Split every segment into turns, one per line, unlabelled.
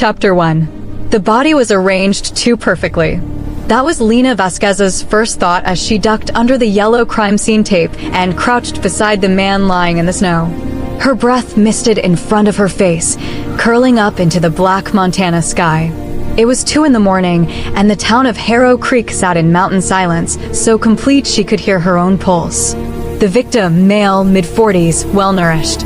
Chapter 1. The body was arranged too perfectly. That was Lena Vasquez's first thought as she ducked under the yellow crime scene tape and crouched beside the man lying in the snow. Her breath misted in front of her face, curling up into the black Montana sky. It was 2 a.m, and the town of Harrow Creek sat in mountain silence, so complete she could hear her own pulse. The victim, male, mid-40s, well-nourished,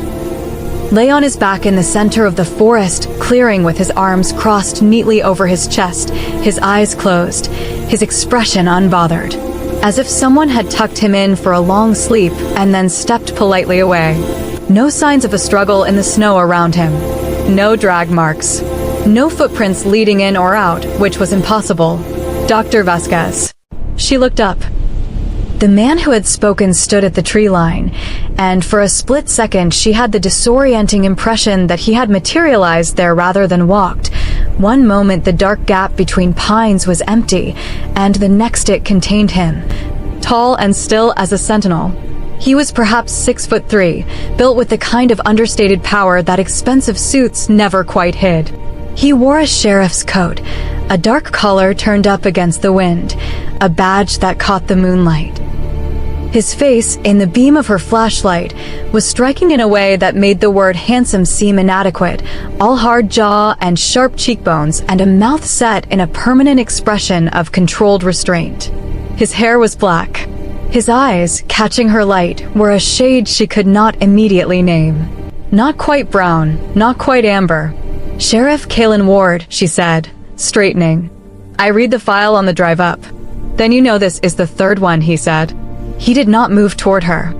lay on his back in the center of the forest clearing with his arms crossed neatly over his chest, his eyes closed, his expression unbothered, as if someone had tucked him in for a long sleep and then stepped politely away. No signs of a struggle in the snow around him. No drag marks. No footprints leading in or out, which was impossible. Dr. Vasquez. She looked up. The man who had spoken stood at the tree line, and for a split second she had the disorienting impression that he had materialized there rather than walked. One moment the dark gap between pines was empty, and the next it contained him, tall and still as a sentinel. He was perhaps 6'3", built with the kind of understated power that expensive suits never quite hid. He wore a sheriff's coat, a dark collar turned up against the wind, a badge that caught the moonlight. His face, in the beam of her flashlight, was striking in a way that made the word handsome seem inadequate, all hard jaw and sharp cheekbones and a mouth set in a permanent expression of controlled restraint. His hair was black. His eyes, catching her light, were a shade she could not immediately name. Not quite brown, not quite amber. "Sheriff Kaelin Ward," she said, straightening. "I read the file on the drive up." "Then you know this is the 3rd one," he said. He did not move toward her.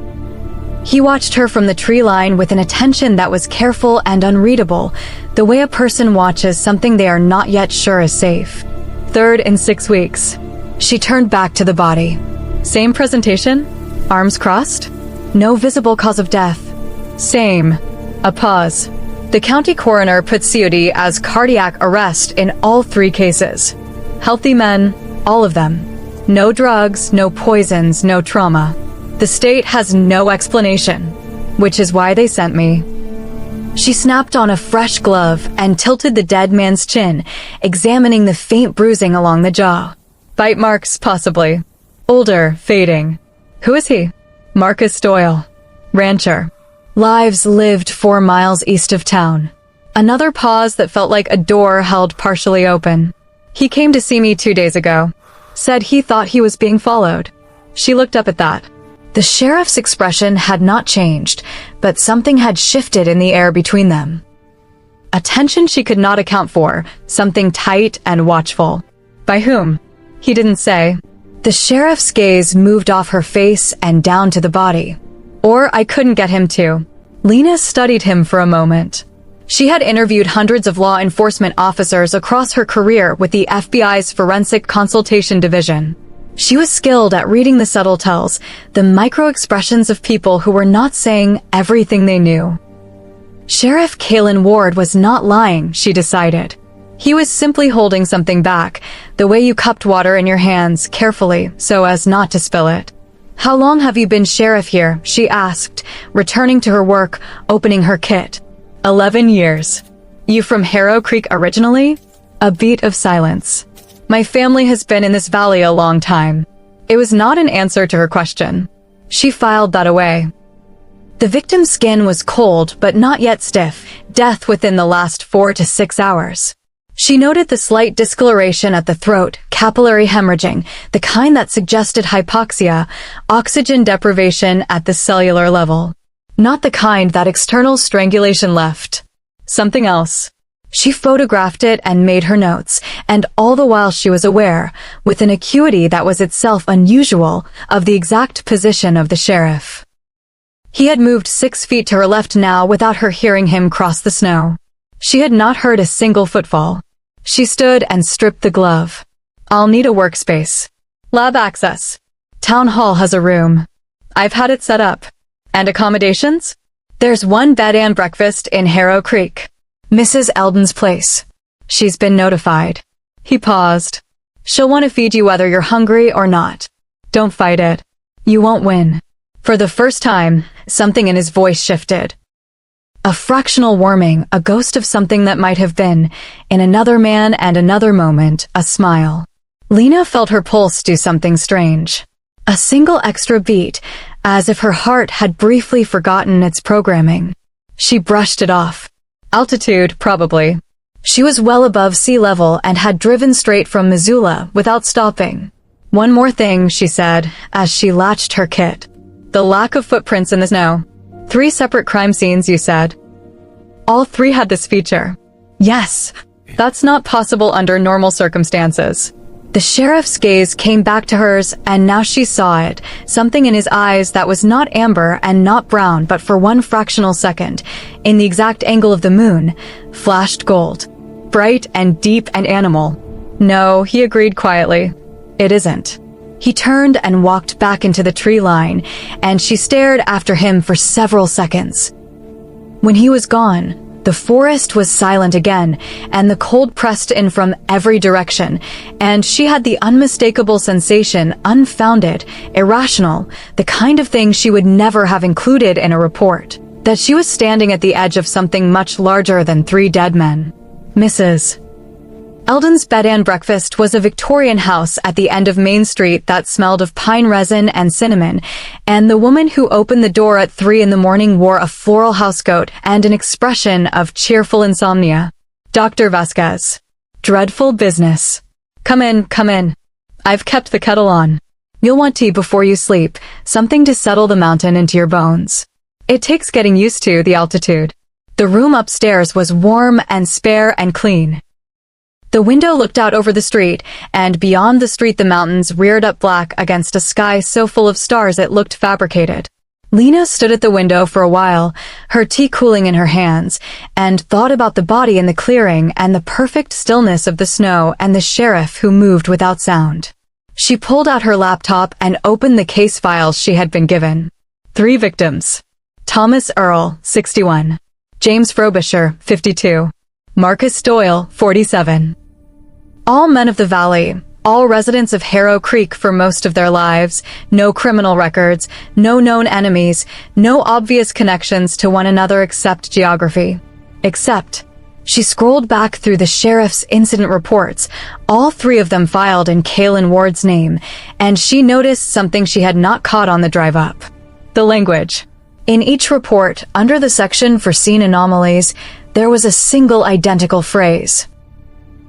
He watched her from the tree line with an attention that was careful and unreadable, the way a person watches something they are not yet sure is safe. "3rd in 6 weeks. She turned back to the body. "Same presentation? Arms crossed? No visible cause of death?" "Same." A pause. The county coroner put COD as cardiac arrest in all 3 cases. Healthy men, all of them. No drugs, no poisons, no trauma. The state has no explanation, which is why they sent me. She snapped on a fresh glove and tilted the dead man's chin, examining the faint bruising along the jaw. "Bite marks, possibly. Older, fading." "Who is he?" "Marcus Doyle. Rancher. Lives lived 4 miles east of town." Another pause that felt like a door held partially open. "He came to see me 2 days ago. Said he thought he was being followed." She looked up at that. The sheriff's expression had not changed, but something had shifted in the air between them. A tension she could not account for, something tight and watchful. By whom? He didn't say. The sheriff's gaze moved off her face and down to the body. Or I couldn't get him to. Lena studied him for a moment. She had interviewed hundreds of law enforcement officers across her career with the FBI's Forensic Consultation Division. She was skilled at reading the subtle tells, the micro-expressions of people who were not saying everything they knew. Sheriff Kaelin Ward was not lying, she decided. He was simply holding something back, the way you cupped water in your hands, carefully, so as not to spill it. "How long have you been sheriff here?" she asked, returning to her work, opening her kit. 11 years. "You from Harrow Creek originally?" A beat of silence. "My family has been in this valley a long time." It was not an answer to her question. She filed that away. The victim's skin was cold but not yet stiff, death within the last 4 to 6 hours. She noted the slight discoloration at the throat, capillary hemorrhaging, the kind that suggested hypoxia, oxygen deprivation at the cellular level. Not the kind that external strangulation left. Something else. She photographed it and made her notes, and all the while she was aware, with an acuity that was itself unusual, of the exact position of the sheriff. He had moved 6 feet to her left now without her hearing him cross the snow. She had not heard a single footfall. She stood and stripped the glove. "I'll need a workspace. Lab access. Town hall has a room. I've had it set up. And accommodations? There's 1 bed and breakfast in Harrow Creek. Mrs. Eldon's place. She's been notified." He paused. "She'll want to feed you whether you're hungry or not. Don't fight it. You won't win." For the first time, something in his voice shifted. A fractional warming, a ghost of something that might have been. In another man and another moment, a smile. Lena felt her pulse do something strange. A single extra beat, as if her heart had briefly forgotten its programming. She brushed it off. Altitude, probably. She was well above sea level and had driven straight from Missoula without stopping. One more thing, she said, as she latched her kit. The lack of footprints in the snow. 3 separate crime scenes, you said. All 3 had this feature. Yes, that's not possible under normal circumstances. The sheriff's gaze came back to hers, and now she saw it, something in his eyes that was not amber and not brown, but for one fractional second, in the exact angle of the moon, flashed gold. Bright and deep and animal. No, he agreed quietly. It isn't. He turned and walked back into the tree line, and she stared after him for several seconds. When he was gone, the forest was silent again, and the cold pressed in from every direction, and she had the unmistakable sensation, unfounded, irrational, the kind of thing she would never have included in a report, that she was standing at the edge of something much larger than 3 dead men. Mrs. Eldon's bed and breakfast was a Victorian house at the end of Main Street that smelled of pine resin and cinnamon, and the woman who opened the door at 3 in the morning wore a floral housecoat and an expression of cheerful insomnia. Dr. Vasquez. Dreadful business. Come in, come in. I've kept the kettle on. You'll want tea before you sleep, something to settle the mountain into your bones. It takes getting used to the altitude. The room upstairs was warm and spare and clean. The window looked out over the street, and beyond the street the mountains reared up black against a sky so full of stars it looked fabricated. Lena stood at the window for a while, her tea cooling in her hands, and thought about the body in the clearing and the perfect stillness of the snow and the sheriff who moved without sound. She pulled out her laptop and opened the case files she had been given. 3 victims. Thomas Earl, 61. James Frobisher, 52. Marcus Doyle, 47. All men of the valley, all residents of Harrow Creek for most of their lives, no criminal records, no known enemies, no obvious connections to one another except geography. Except, she scrolled back through the sheriff's incident reports, all 3 of them filed in Kaelin Ward's name, and she noticed something she had not caught on the drive up. The language. In each report, under the section for scene anomalies, there was a single identical phrase.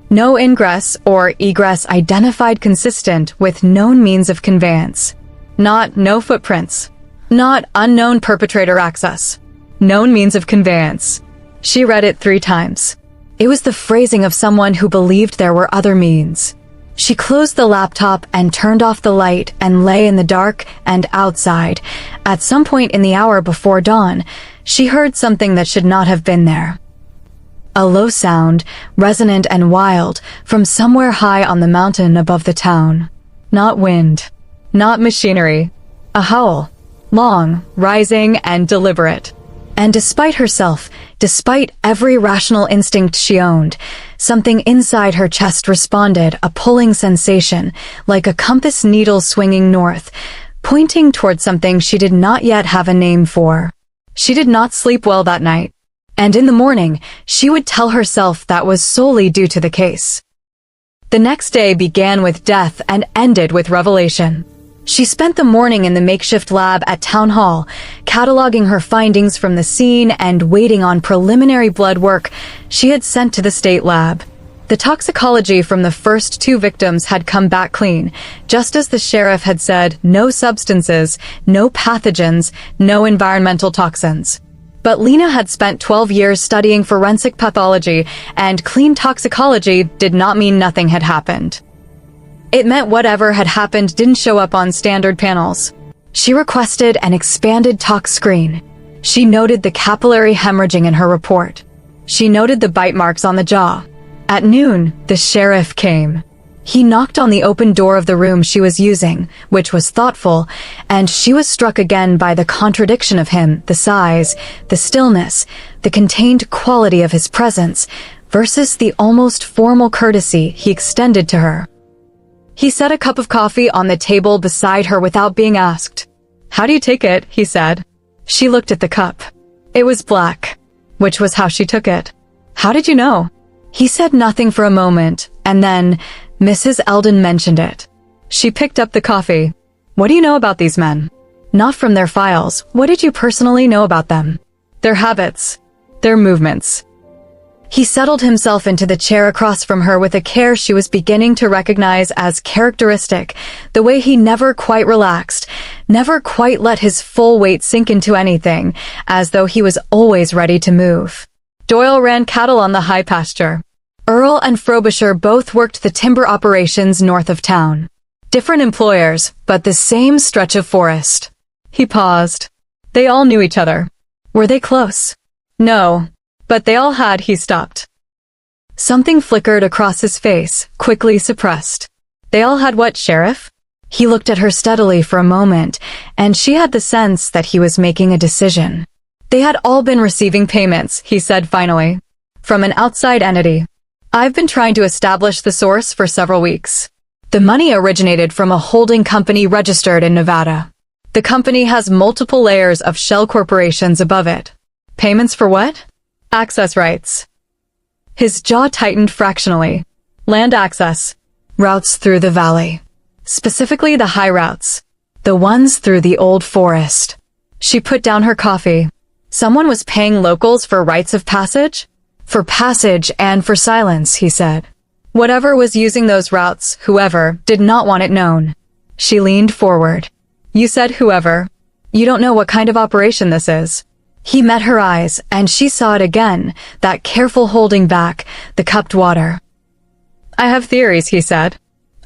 No ingress or egress identified consistent with known means of conveyance. Not no footprints. Not unknown perpetrator access. Known means of conveyance. She read it 3 times. It was the phrasing of someone who believed there were other means. She closed the laptop and turned off the light and lay in the dark and outside. At some point in the hour before dawn, she heard something that should not have been there. A low sound, resonant and wild, from somewhere high on the mountain above the town. Not wind. Not machinery. A howl. Long, rising, and deliberate. And despite herself, despite every rational instinct she owned, something inside her chest responded, a pulling sensation, like a compass needle swinging north, pointing toward something she did not yet have a name for. She did not sleep well that night. And in the morning, she would tell herself that was solely due to the case. The next day began with death and ended with revelation. She spent the morning in the makeshift lab at Town Hall, cataloging her findings from the scene and waiting on preliminary blood work she had sent to the state lab. The toxicology from the first 2 victims had come back clean, just as the sheriff had said, no substances, no pathogens, no environmental toxins. But Lena had spent 12 years studying forensic pathology, and clean toxicology did not mean nothing had happened. It meant whatever had happened didn't show up on standard panels. She requested an expanded tox screen. She noted the capillary hemorrhaging in her report. She noted the bite marks on the jaw. At noon, the sheriff came. He knocked on the open door of the room she was using, which was thoughtful, and she was struck again by the contradiction of him, the size, the stillness, the contained quality of his presence, versus the almost formal courtesy he extended to her. He set a cup of coffee on the table beside her without being asked. "How do you take it?" he said. She looked at the cup. It was black. which was how she took it. How did you know? He said nothing for a moment, and then Mrs. Eldon mentioned it. She picked up the coffee. What do you know about these men? Not from their files. What did you personally know about them? Their habits. Their movements. He settled himself into the chair across from her with a care she was beginning to recognize as characteristic, the way he never quite relaxed, never quite let his full weight sink into anything, as though he was always ready to move. Doyle ran cattle on the high pasture. Earl and Frobisher both worked the timber operations north of town. Different employers, but the same stretch of forest. He paused. They all knew each other. Were they close? No. But they all had. He stopped. Something flickered across his face, quickly suppressed. They all had what, Sheriff? He looked at her steadily for a moment, and she had the sense that he was making a decision. They had all been receiving payments, he said finally, from an outside entity. I've been trying to establish the source for several weeks. The money originated from a holding company registered in Nevada. The company has multiple layers of shell corporations above it. Payments for what? Access rights. His jaw tightened fractionally. Land access. Routes through the valley. Specifically the high routes. The ones through the old forest. She put down her coffee. Someone was paying locals for rites of passage? For passage and for silence, he said. Whatever was using those routes, whoever, did not want it known. She leaned forward. You said whoever. You don't know what kind of operation this is. He met her eyes, and she saw it again, that careful holding back, the cupped water. I have theories, he said.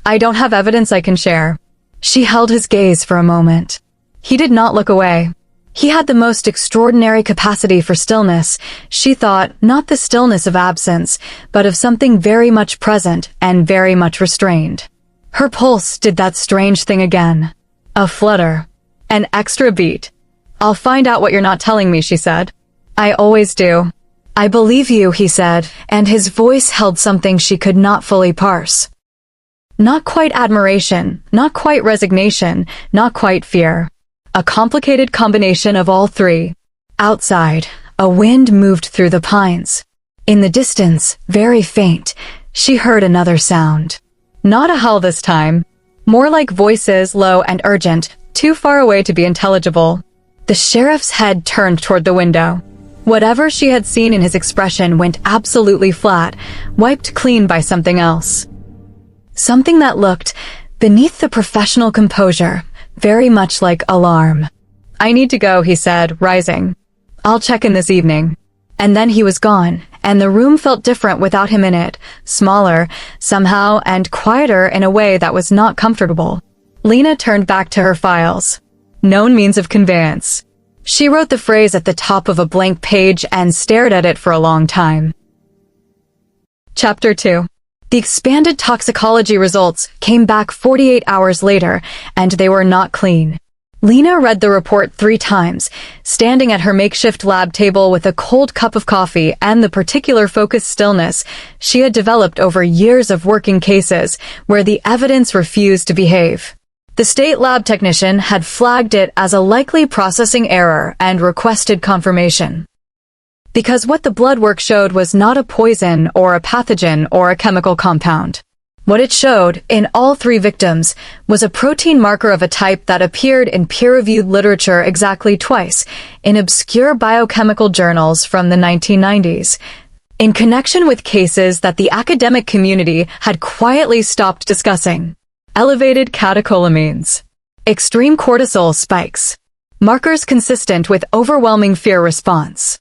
I don't have evidence I can share. She held his gaze for a moment. He did not look away. He had the most extraordinary capacity for stillness. She thought, not the stillness of absence, but of something very much present and very much restrained. Her pulse did that strange thing again. A flutter. An extra beat. I'll find out what you're not telling me, she said. I always do. I believe you, he said, and his voice held something she could not fully parse. Not quite admiration, not quite resignation, not quite fear. A complicated combination of all three. Outside, a wind moved through the pines. In the distance, very faint, she heard another sound. Not a howl this time. More like voices, low and urgent, too far away to be intelligible. The sheriff's head turned toward the window. Whatever she had seen in his expression went absolutely flat, wiped clean by something else. Something that looked, beneath the professional composure, very much like alarm. I need to go, he said, rising. I'll check in this evening. And then he was gone, and the room felt different without him in it, smaller, somehow, and quieter in a way that was not comfortable. Lena turned back to her files. Known means of conveyance. She wrote the phrase at the top of a blank page and stared at it for a long time. Chapter 2. The expanded toxicology results came back 48 hours later, and they were not clean. Lena read the report 3 times, standing at her makeshift lab table with a cold cup of coffee and the particular focused stillness she had developed over years of working cases where the evidence refused to behave. The state lab technician had flagged it as a likely processing error and requested confirmation. Because what the blood work showed was not a poison or a pathogen or a chemical compound. What it showed, in all 3 victims, was a protein marker of a type that appeared in peer-reviewed literature exactly twice, in obscure biochemical journals from the 1990s, in connection with cases that the academic community had quietly stopped discussing. Elevated catecholamines. Extreme cortisol spikes. Markers consistent with overwhelming fear response.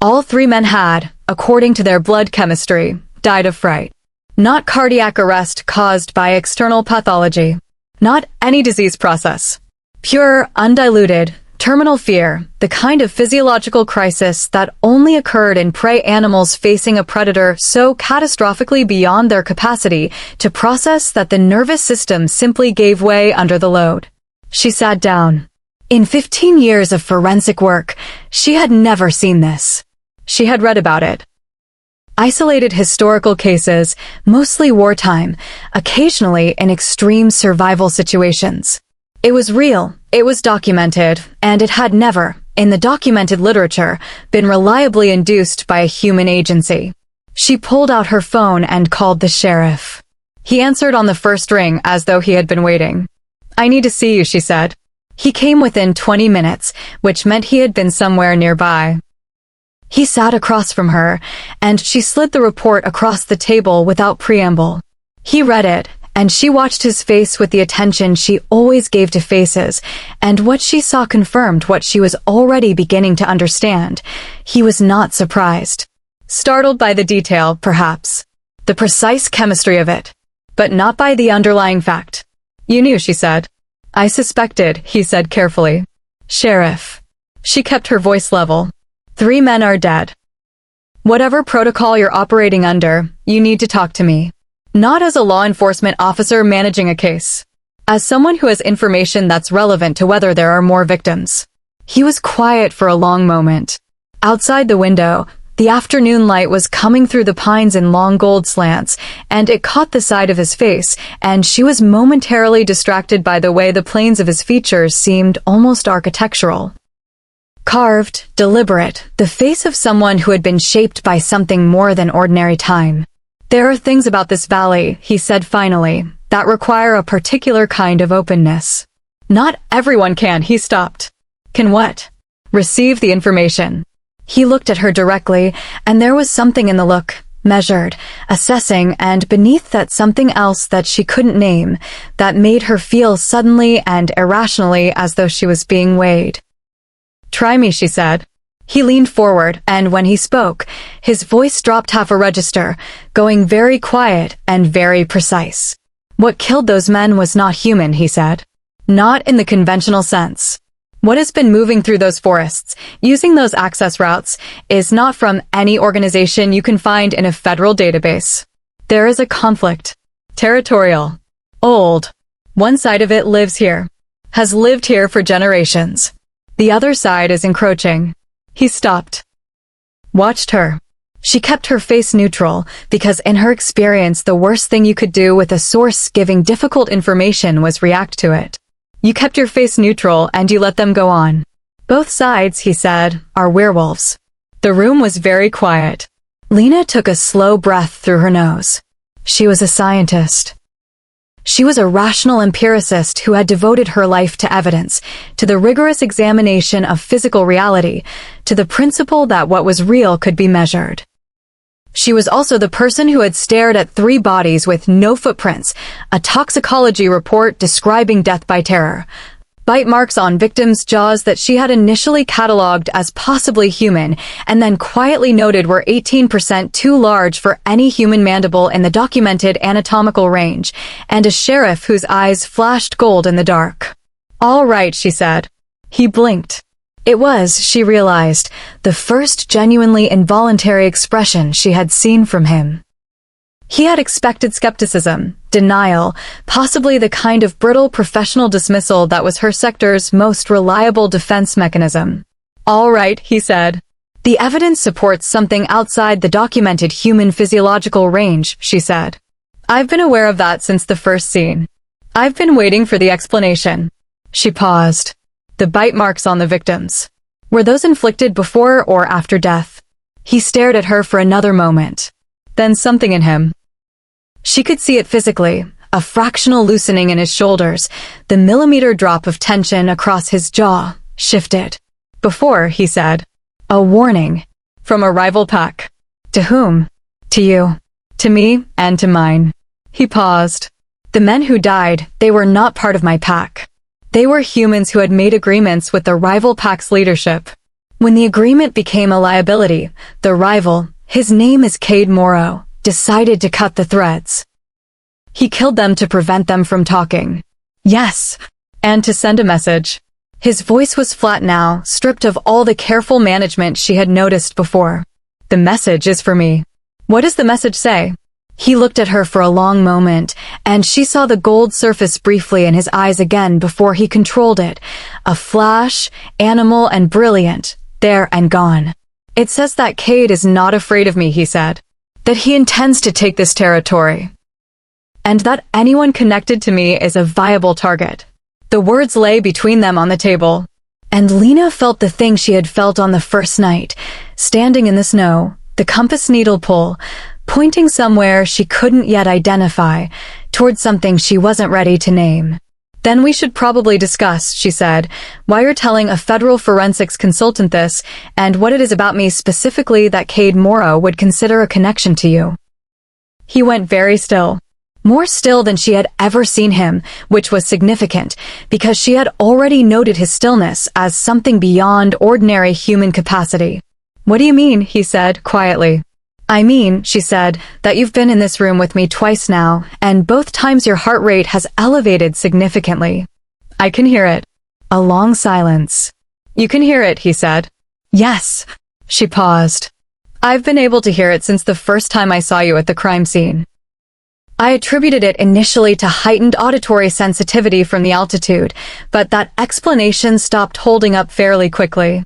All 3 men had, according to their blood chemistry, died of fright. Not cardiac arrest caused by external pathology. Not any disease process. Pure, undiluted, terminal fear, the kind of physiological crisis that only occurred in prey animals facing a predator so catastrophically beyond their capacity to process that the nervous system simply gave way under the load. She sat down. In 15 years of forensic work, she had never seen this. She had read about it. Isolated historical cases, mostly wartime, occasionally in extreme survival situations. It was real, it was documented, and it had never, in the documented literature, been reliably induced by a human agency. She pulled out her phone and called the sheriff. He answered on the first ring as though he had been waiting. "I need to see you," she said. He came within 20 minutes, which meant he had been somewhere nearby. He sat across from her, and she slid the report across the table without preamble. He read it, and she watched his face with the attention she always gave to faces, and what she saw confirmed what she was already beginning to understand. He was not surprised. Startled by the detail, perhaps. The precise chemistry of it. But not by the underlying fact. "You knew," she said. "I suspected," he said carefully. "Sheriff." She kept her voice level. "3 men are dead. Whatever protocol you're operating under, you need to talk to me. Not as a law enforcement officer managing a case. As someone who has information that's relevant to whether there are more victims." He was quiet for a long moment. Outside the window, the afternoon light was coming through the pines in long gold slants, and it caught the side of his face, and she was momentarily distracted by the way the planes of his features seemed almost architectural. Carved, deliberate, the face of someone who had been shaped by something more than ordinary time. "There are things about this valley," he said finally, "that require a particular kind of openness. Not everyone can," he stopped. "Can what?" "Receive the information." He looked at her directly, and there was something in the look, measured, assessing, and beneath that something else that she couldn't name, that made her feel suddenly and irrationally as though she was being weighed. "Try me," she said. He leaned forward, and when he spoke, his voice dropped half a register, going very quiet and very precise. "What killed those men was not human," he said. "Not in the conventional sense. What has been moving through those forests, using those access routes, is not from any organization you can find in a federal database. There is a conflict. Territorial. Old. One side of it lives here. Has lived here for generations. The other side is encroaching." He stopped. Watched her. She kept her face neutral, because in her experience the worst thing you could do with a source giving difficult information was react to it. "You kept your face neutral and you let them go on. Both sides," he said, "are werewolves." The room was very quiet. Lena took a slow breath through her nose. She was a scientist. She was a rational empiricist who had devoted her life to evidence, to the rigorous examination of physical reality, to the principle that what was real could be measured. She was also the person who had stared at 3 bodies with no footprints, a toxicology report describing death by terror, bite marks on victims' jaws that she had initially catalogued as possibly human, and then quietly noted were 18% too large for any human mandible in the documented anatomical range, and a sheriff whose eyes flashed gold in the dark. "All right," she said. He blinked. It was, she realized, the first genuinely involuntary expression she had seen from him. He had expected skepticism, denial, possibly the kind of brittle professional dismissal that was her sector's most reliable defense mechanism. "All right," he said. "The evidence supports something outside the documented human physiological range," she said. "I've been aware of that since the first scene. I've been waiting for the explanation." She paused. "The bite marks on the victims. Were those inflicted before or after death?" He stared at her for another moment. Then something in him. She could see it physically, a fractional loosening in his shoulders, the millimeter drop of tension across his jaw, shifted. "Before," he said. "A warning. From a rival pack. To whom?" "To you. To me, and to mine." He paused. "The men who died, they were not part of my pack. They were humans who had made agreements with the rival pack's leadership. When the agreement became a liability, the rival, his name is Cade Morrow, decided to cut the threads. He killed them to prevent them from talking. Yes, and to send a message." His voice was flat now, stripped of all the careful management she had noticed before. "The message is for me." "What does the message say?" He looked at her for a long moment, and she saw the gold surface briefly in his eyes again before he controlled it. A flash, animal and brilliant, there and gone. "It says that Cade is not afraid of me," he said. "That he intends to take this territory. And that anyone connected to me is a viable target." The words lay between them on the table. And Lena felt the thing she had felt on the first night, standing in the snow, the compass needle pull, pointing somewhere she couldn't yet identify, towards something she wasn't ready to name. "Then we should probably discuss," she said, "why you're telling a federal forensics consultant this, and what it is about me specifically that Cade Morrow would consider a connection to you." He went very still. More still than she had ever seen him, which was significant, because she had already noted his stillness as something beyond ordinary human capacity. "What do you mean?" he said, quietly. "I mean," she said, "that you've been in this room with me twice now, and both times your heart rate has elevated significantly." "I can hear it." A long silence. "You can hear it," he said. "Yes." She paused. "I've been able to hear it since the first time I saw you at the crime scene." I attributed it initially to heightened auditory sensitivity from the altitude, but that explanation stopped holding up fairly quickly.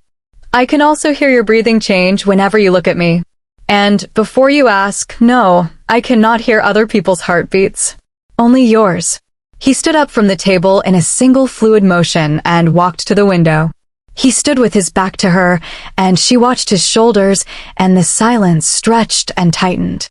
"I can also hear your breathing change whenever you look at me. And, before you ask, no, I cannot hear other people's heartbeats. Only yours." He stood up from the table in a single fluid motion and walked to the window. He stood with his back to her, and she watched his shoulders, and the silence stretched and tightened.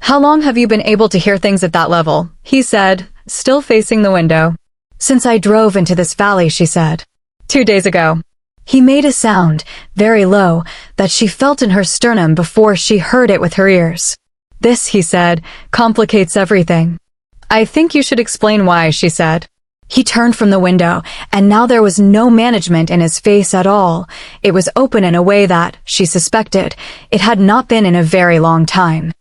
"How long have you been able to hear things at that level?" he said, still facing the window. "Since I drove into this valley," she said. 2 days ago." He made a sound, very low, that she felt in her sternum before she heard it with her ears. "This," he said, "complicates everything." "I think you should explain why," she said. He turned from the window, and now there was no management in his face at all. It was open in a way that, she suspected, it had not been in a very long time.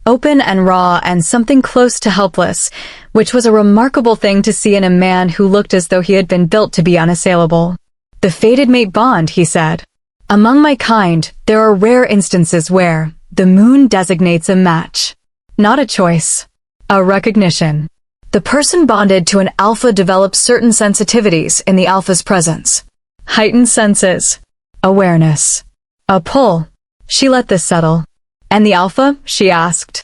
Open and raw and something close to helpless, which was a remarkable thing to see in a man who looked as though he had been built to be unassailable. "The fated mate bond," he said. "Among my kind, there are rare instances where the moon designates a match. Not a choice. A recognition. The person bonded to an alpha develops certain sensitivities in the alpha's presence. Heightened senses. Awareness. A pull." She let this settle. "And the alpha?" she asked.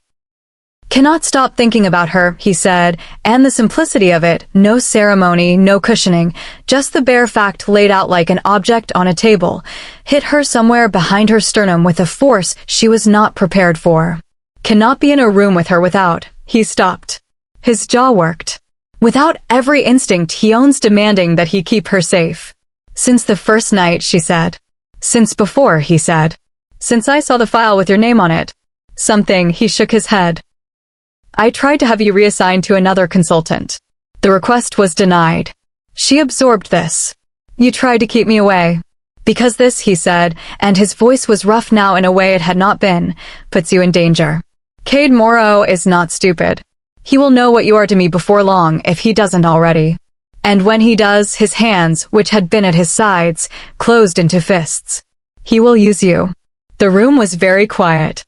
"Cannot stop thinking about her," he said, and the simplicity of it, no ceremony, no cushioning, just the bare fact laid out like an object on a table, hit her somewhere behind her sternum with a force she was not prepared for. "Cannot be in a room with her without." He stopped. His jaw worked. "Without every instinct he owns demanding that he keep her safe." "Since the first night," she said. "Since before," he said. "Since I saw the file with your name on it." "Something," he shook his head. "I tried to have you reassigned to another consultant. The request was denied." She absorbed this. "You tried to keep me away." "Because this," he said, and his voice was rough now in a way it had not been, "puts you in danger. Cade Morrow is not stupid. He will know what you are to me before long if he doesn't already. And when he does, his hands, which had been at his sides, closed into fists. He will use you." The room was very quiet.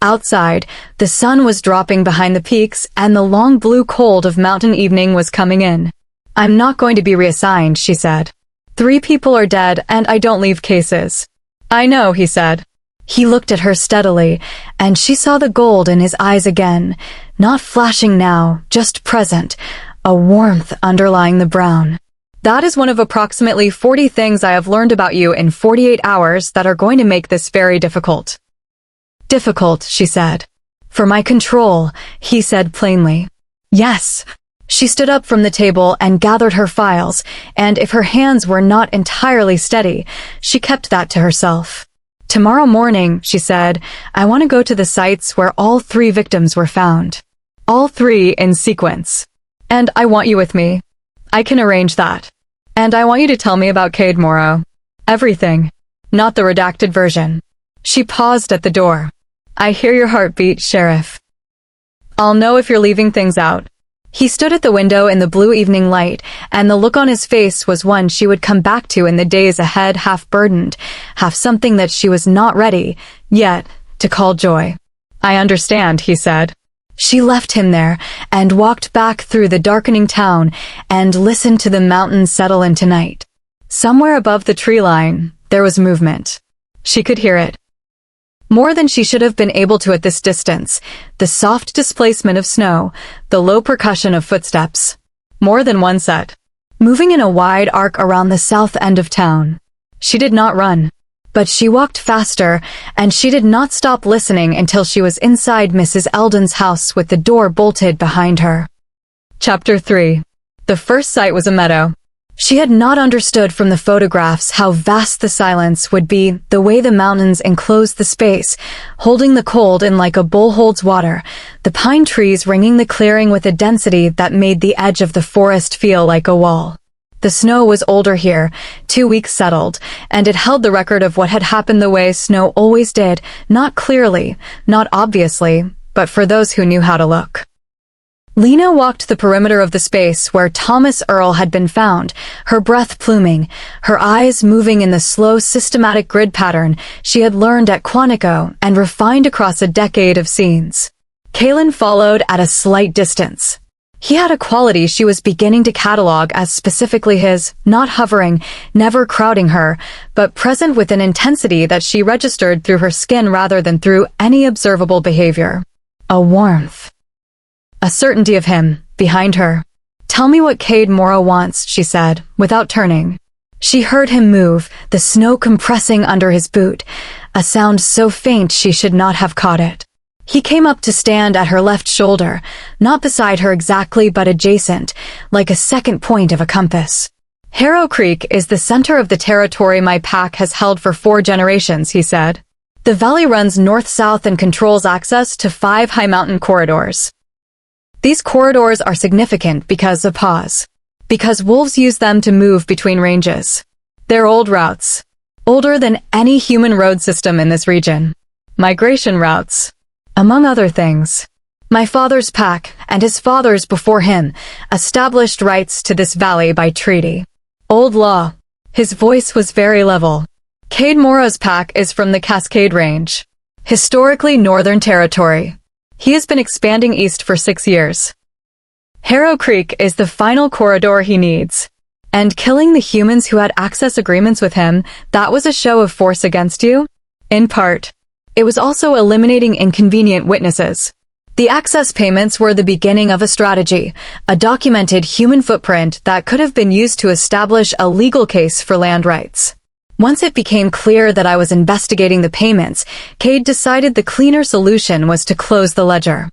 Outside, the sun was dropping behind the peaks and the long blue cold of mountain evening was coming in. "I'm not going to be reassigned," she said. 3 people are dead and I don't leave cases." "I know," he said. He looked at her steadily, and she saw the gold in his eyes again, not flashing now, just present, a warmth underlying the brown. "That is one of approximately 40 things I have learned about you in 48 hours that are going to make this very difficult." "Difficult," she said. "For my control," he said plainly. "Yes." She stood up from the table and gathered her files, and if her hands were not entirely steady, she kept that to herself. "Tomorrow morning," she said, "I want to go to the sites where all 3 victims were found. All 3 in sequence. And I want you with me. I can arrange that. And I want you to tell me about Cade Morrow. Everything. Not the redacted version." She paused at the door. "I hear your heartbeat, Sheriff. I'll know if you're leaving things out." He stood at the window in the blue evening light, and the look on his face was one she would come back to in the days ahead, half burdened, half something that she was not ready, yet, to call joy. "I understand," he said. She left him there, and walked back through the darkening town, and listened to the mountains settle into night. Somewhere above the tree line, there was movement. She could hear it. More than she should have been able to at this distance, the soft displacement of snow, the low percussion of footsteps. More than one set. moving in a wide arc around the south end of town. She did not run, but she walked faster, and she did not stop listening until she was inside Mrs. Eldon's house with the door bolted behind her. Chapter 3. The first sight was a meadow. She had not understood from the photographs how vast the silence would be, the way the mountains enclosed the space, holding the cold in like a bull holds water, the pine trees ringing the clearing with a density that made the edge of the forest feel like a wall. The snow was older here, 2 weeks settled, and it held the record of what had happened the way snow always did, not clearly, not obviously, but for those who knew how to look. Lena walked the perimeter of the space where Thomas Earl had been found, her breath pluming, her eyes moving in the slow, systematic grid pattern she had learned at Quantico and refined across a decade of scenes. Kaelin followed at a slight distance. He had a quality she was beginning to catalog as specifically his, not hovering, never crowding her, but present with an intensity that she registered through her skin rather than through any observable behavior. A warmth. A certainty of him, behind her. "Tell me what Cade Morrow wants," she said, without turning. She heard him move, the snow compressing under his boot, a sound so faint she should not have caught it. He came up to stand at her left shoulder, not beside her exactly but adjacent, like a second point of a compass. "Harrow Creek is the center of the territory my pack has held for 4 generations," he said. "The valley runs north-south and controls access to 5 high mountain corridors. These corridors are significant because wolves use them to move between ranges. They're old routes, older than any human road system in this region. Migration routes, among other things. My father's pack, and his father's before him, established rights to this valley by treaty. Old law." His voice was very level. "Cade Morrow's pack is from the Cascade Range, historically Northern Territory. He has been expanding east for 6 years. Harrow Creek is the final corridor he needs. And killing the humans who had access agreements with him, that was a show of force against you? In part. It was also eliminating inconvenient witnesses. The access payments were the beginning of a strategy, a documented human footprint that could have been used to establish a legal case for land rights. Once it became clear that I was investigating the payments, Cade decided the cleaner solution was to close the ledger."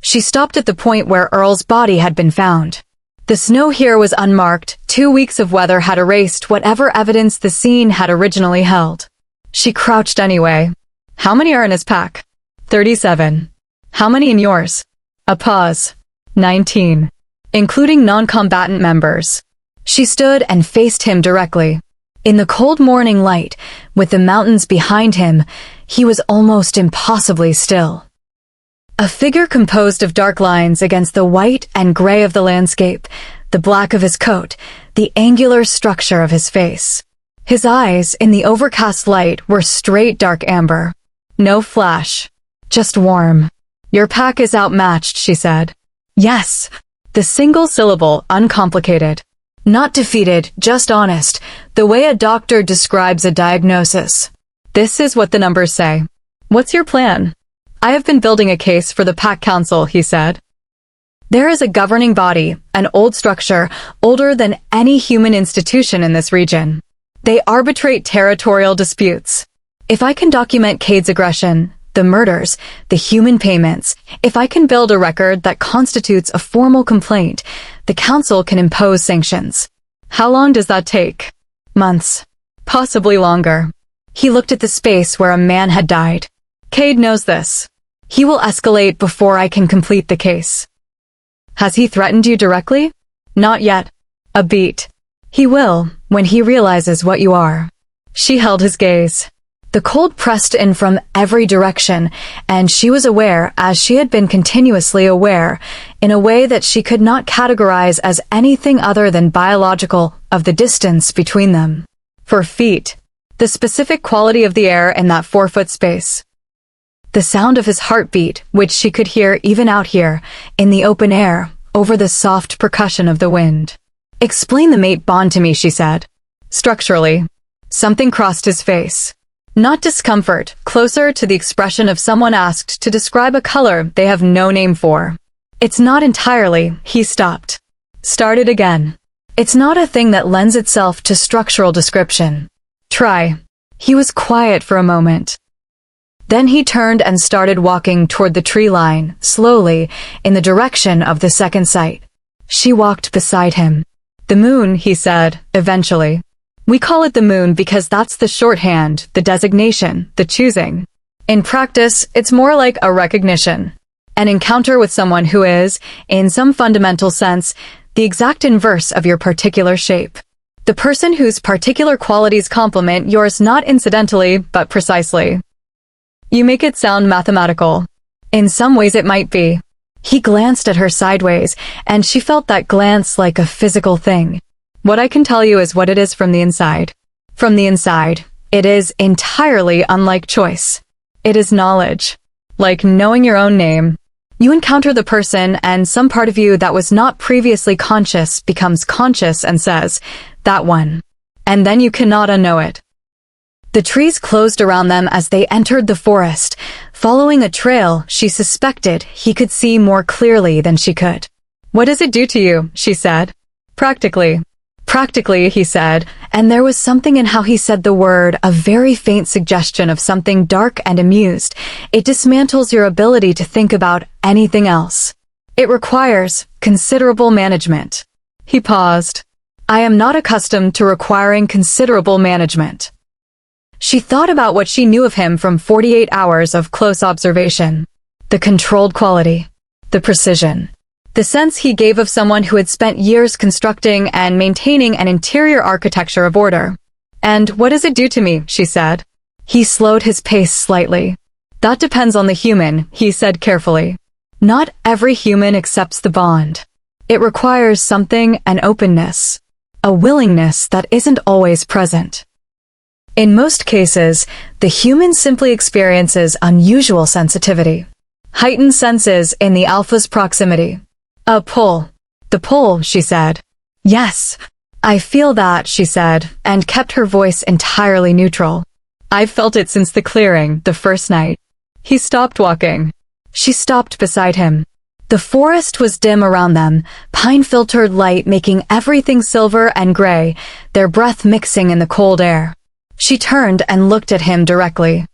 She stopped at the point where Earl's body had been found. The snow here was unmarked. 2 weeks of weather had erased whatever evidence the scene had originally held. She crouched anyway. "How many are in his pack?" 37. "How many in yours?" A pause. 19. "Including non-combatant members." She stood and faced him directly. In the cold morning light, with the mountains behind him, he was almost impossibly still. A figure composed of dark lines against the white and gray of the landscape, the black of his coat, the angular structure of his face. His eyes, in the overcast light, were straight dark amber. No flash, just warm. "Your pack is outmatched," she said. "Yes." The single syllable, uncomplicated. Not defeated, just honest, the way a doctor describes a diagnosis. "This is what the numbers say. What's your plan?" "I have been building a case for the Pack Council," he said. "There is a governing body, an old structure, older than any human institution in this region. They arbitrate territorial disputes. If I can document Cade's aggression, the murders, the human payments, if I can build a record that constitutes a formal complaint, the council can impose sanctions. How long does that take?" "Months. Possibly longer." He looked at the space where a man had died. "Cade knows this. He will escalate before I can complete the case." "Has he threatened you directly?" "Not yet. A beat. He will, when he realizes what you are." She held his gaze. The cold pressed in from every direction, and she was aware, as she had been continuously aware, in a way that she could not categorize as anything other than biological, of the distance between them. 4 feet. The specific quality of the air in that 4-foot space. The sound of his heartbeat, which she could hear even out here, in the open air, over the soft percussion of the wind. "Explain the mate bond to me," she said. Structurally. Something crossed his face. Not discomfort, closer to the expression of someone asked to describe a color they have no name for. "It's not entirely," he stopped. Started again. It's not a thing that lends itself to structural description. Try. He was quiet for a moment. Then he turned and started walking toward the tree line, slowly, in the direction of the second sight. She walked beside him. The moon, he said, eventually. We call it the moon because that's the shorthand, the designation, the choosing. In practice, it's more like a recognition. An encounter with someone who is, in some fundamental sense, the exact inverse of your particular shape. The person whose particular qualities complement yours not incidentally, but precisely. You make it sound mathematical. In some ways it might be. He glanced at her sideways, and she felt that glance like a physical thing. What I can tell you is what it is from the inside. From the inside, it is entirely unlike choice. It is knowledge. Like knowing your own name. You encounter the person, and some part of you that was not previously conscious becomes conscious and says, that one. And then you cannot unknow it. The trees closed around them as they entered the forest, following a trail she suspected he could see more clearly than she could. What does it do to you? She said. Practically. Practically, he said, and there was something in how he said the word, a very faint suggestion of something dark and amused. It dismantles your ability to think about anything else. It requires considerable management. He paused. I am not accustomed to requiring considerable management. She thought about what she knew of him from 48 hours of close observation. The controlled quality. The precision. The sense he gave of someone who had spent years constructing and maintaining an interior architecture of order. And what does it do to me? She said. He slowed his pace slightly. That depends on the human, he said carefully. Not every human accepts the bond. It requires something, an openness. A willingness that isn't always present. In most cases, the human simply experiences unusual sensitivity. Heightened senses in the alpha's proximity. A pull. The pull, she said. Yes. I feel that, she said, and kept her voice entirely neutral. I've felt it since the clearing, the first night. He stopped walking. She stopped beside him. The forest was dim around them, pine-filtered light making everything silver and gray, their breath mixing in the cold air. She turned and looked at him directly.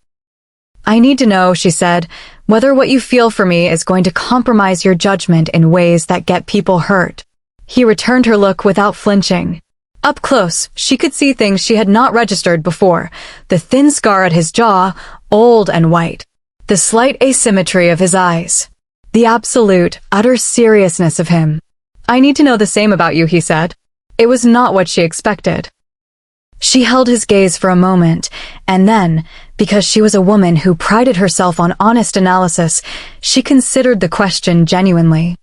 I need to know, she said, whether what you feel for me is going to compromise your judgment in ways that get people hurt. He returned her look without flinching. Up close, she could see things she had not registered before. The thin scar at his jaw, old and white. The slight asymmetry of his eyes. The absolute, utter seriousness of him. I need to know the same about you, he said. It was not what she expected. She held his gaze for a moment, and then, because she was a woman who prided herself on honest analysis, she considered the question genuinely.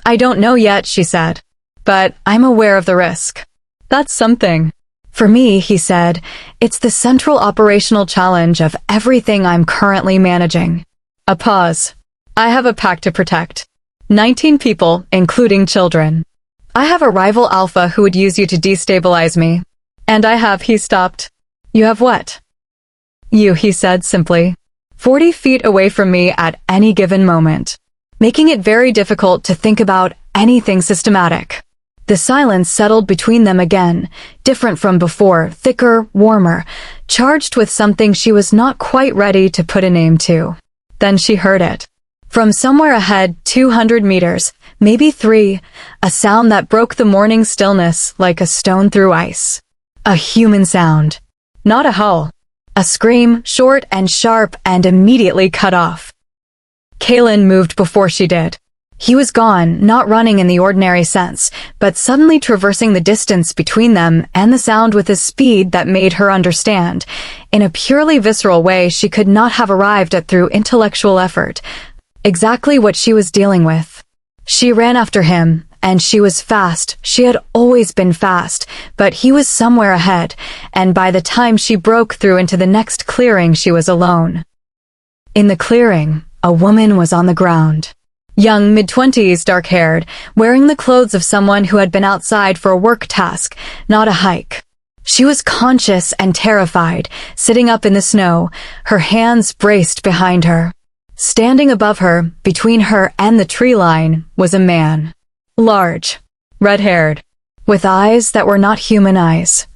I don't know yet, she said, but I'm aware of the risk. That's something. For me, he said, it's the central operational challenge of everything I'm currently managing. A pause. I have a pack to protect. 19 people, including children. I have a rival alpha who would use you to destabilize me. And I have, he stopped. You have what? You, he said simply. 40 feet away from me at any given moment. Making it very difficult to think about anything systematic. The silence settled between them again, different from before, thicker, warmer, charged with something she was not quite ready to put a name to. Then she heard it. From somewhere ahead, 200 meters, maybe 3, a sound that broke the morning stillness like a stone through ice. A human sound. Not a howl. A scream, short and sharp and immediately cut off. Kaelin moved before she did. He was gone, not running in the ordinary sense, but suddenly traversing the distance between them and the sound with a speed that made her understand, in a purely visceral way she could not have arrived at through intellectual effort, exactly what she was dealing with. She ran after him, and she was fast. She had always been fast, but he was somewhere ahead, and by the time she broke through into the next clearing she was alone. In the clearing, a woman was on the ground. Young, mid-20s, dark-haired, wearing the clothes of someone who had been outside for a work task, not a hike. She was conscious and terrified, sitting up in the snow, her hands braced behind her. Standing above her, between her and the tree line, was a man. Large. Red-haired. with eyes that were not human eyes.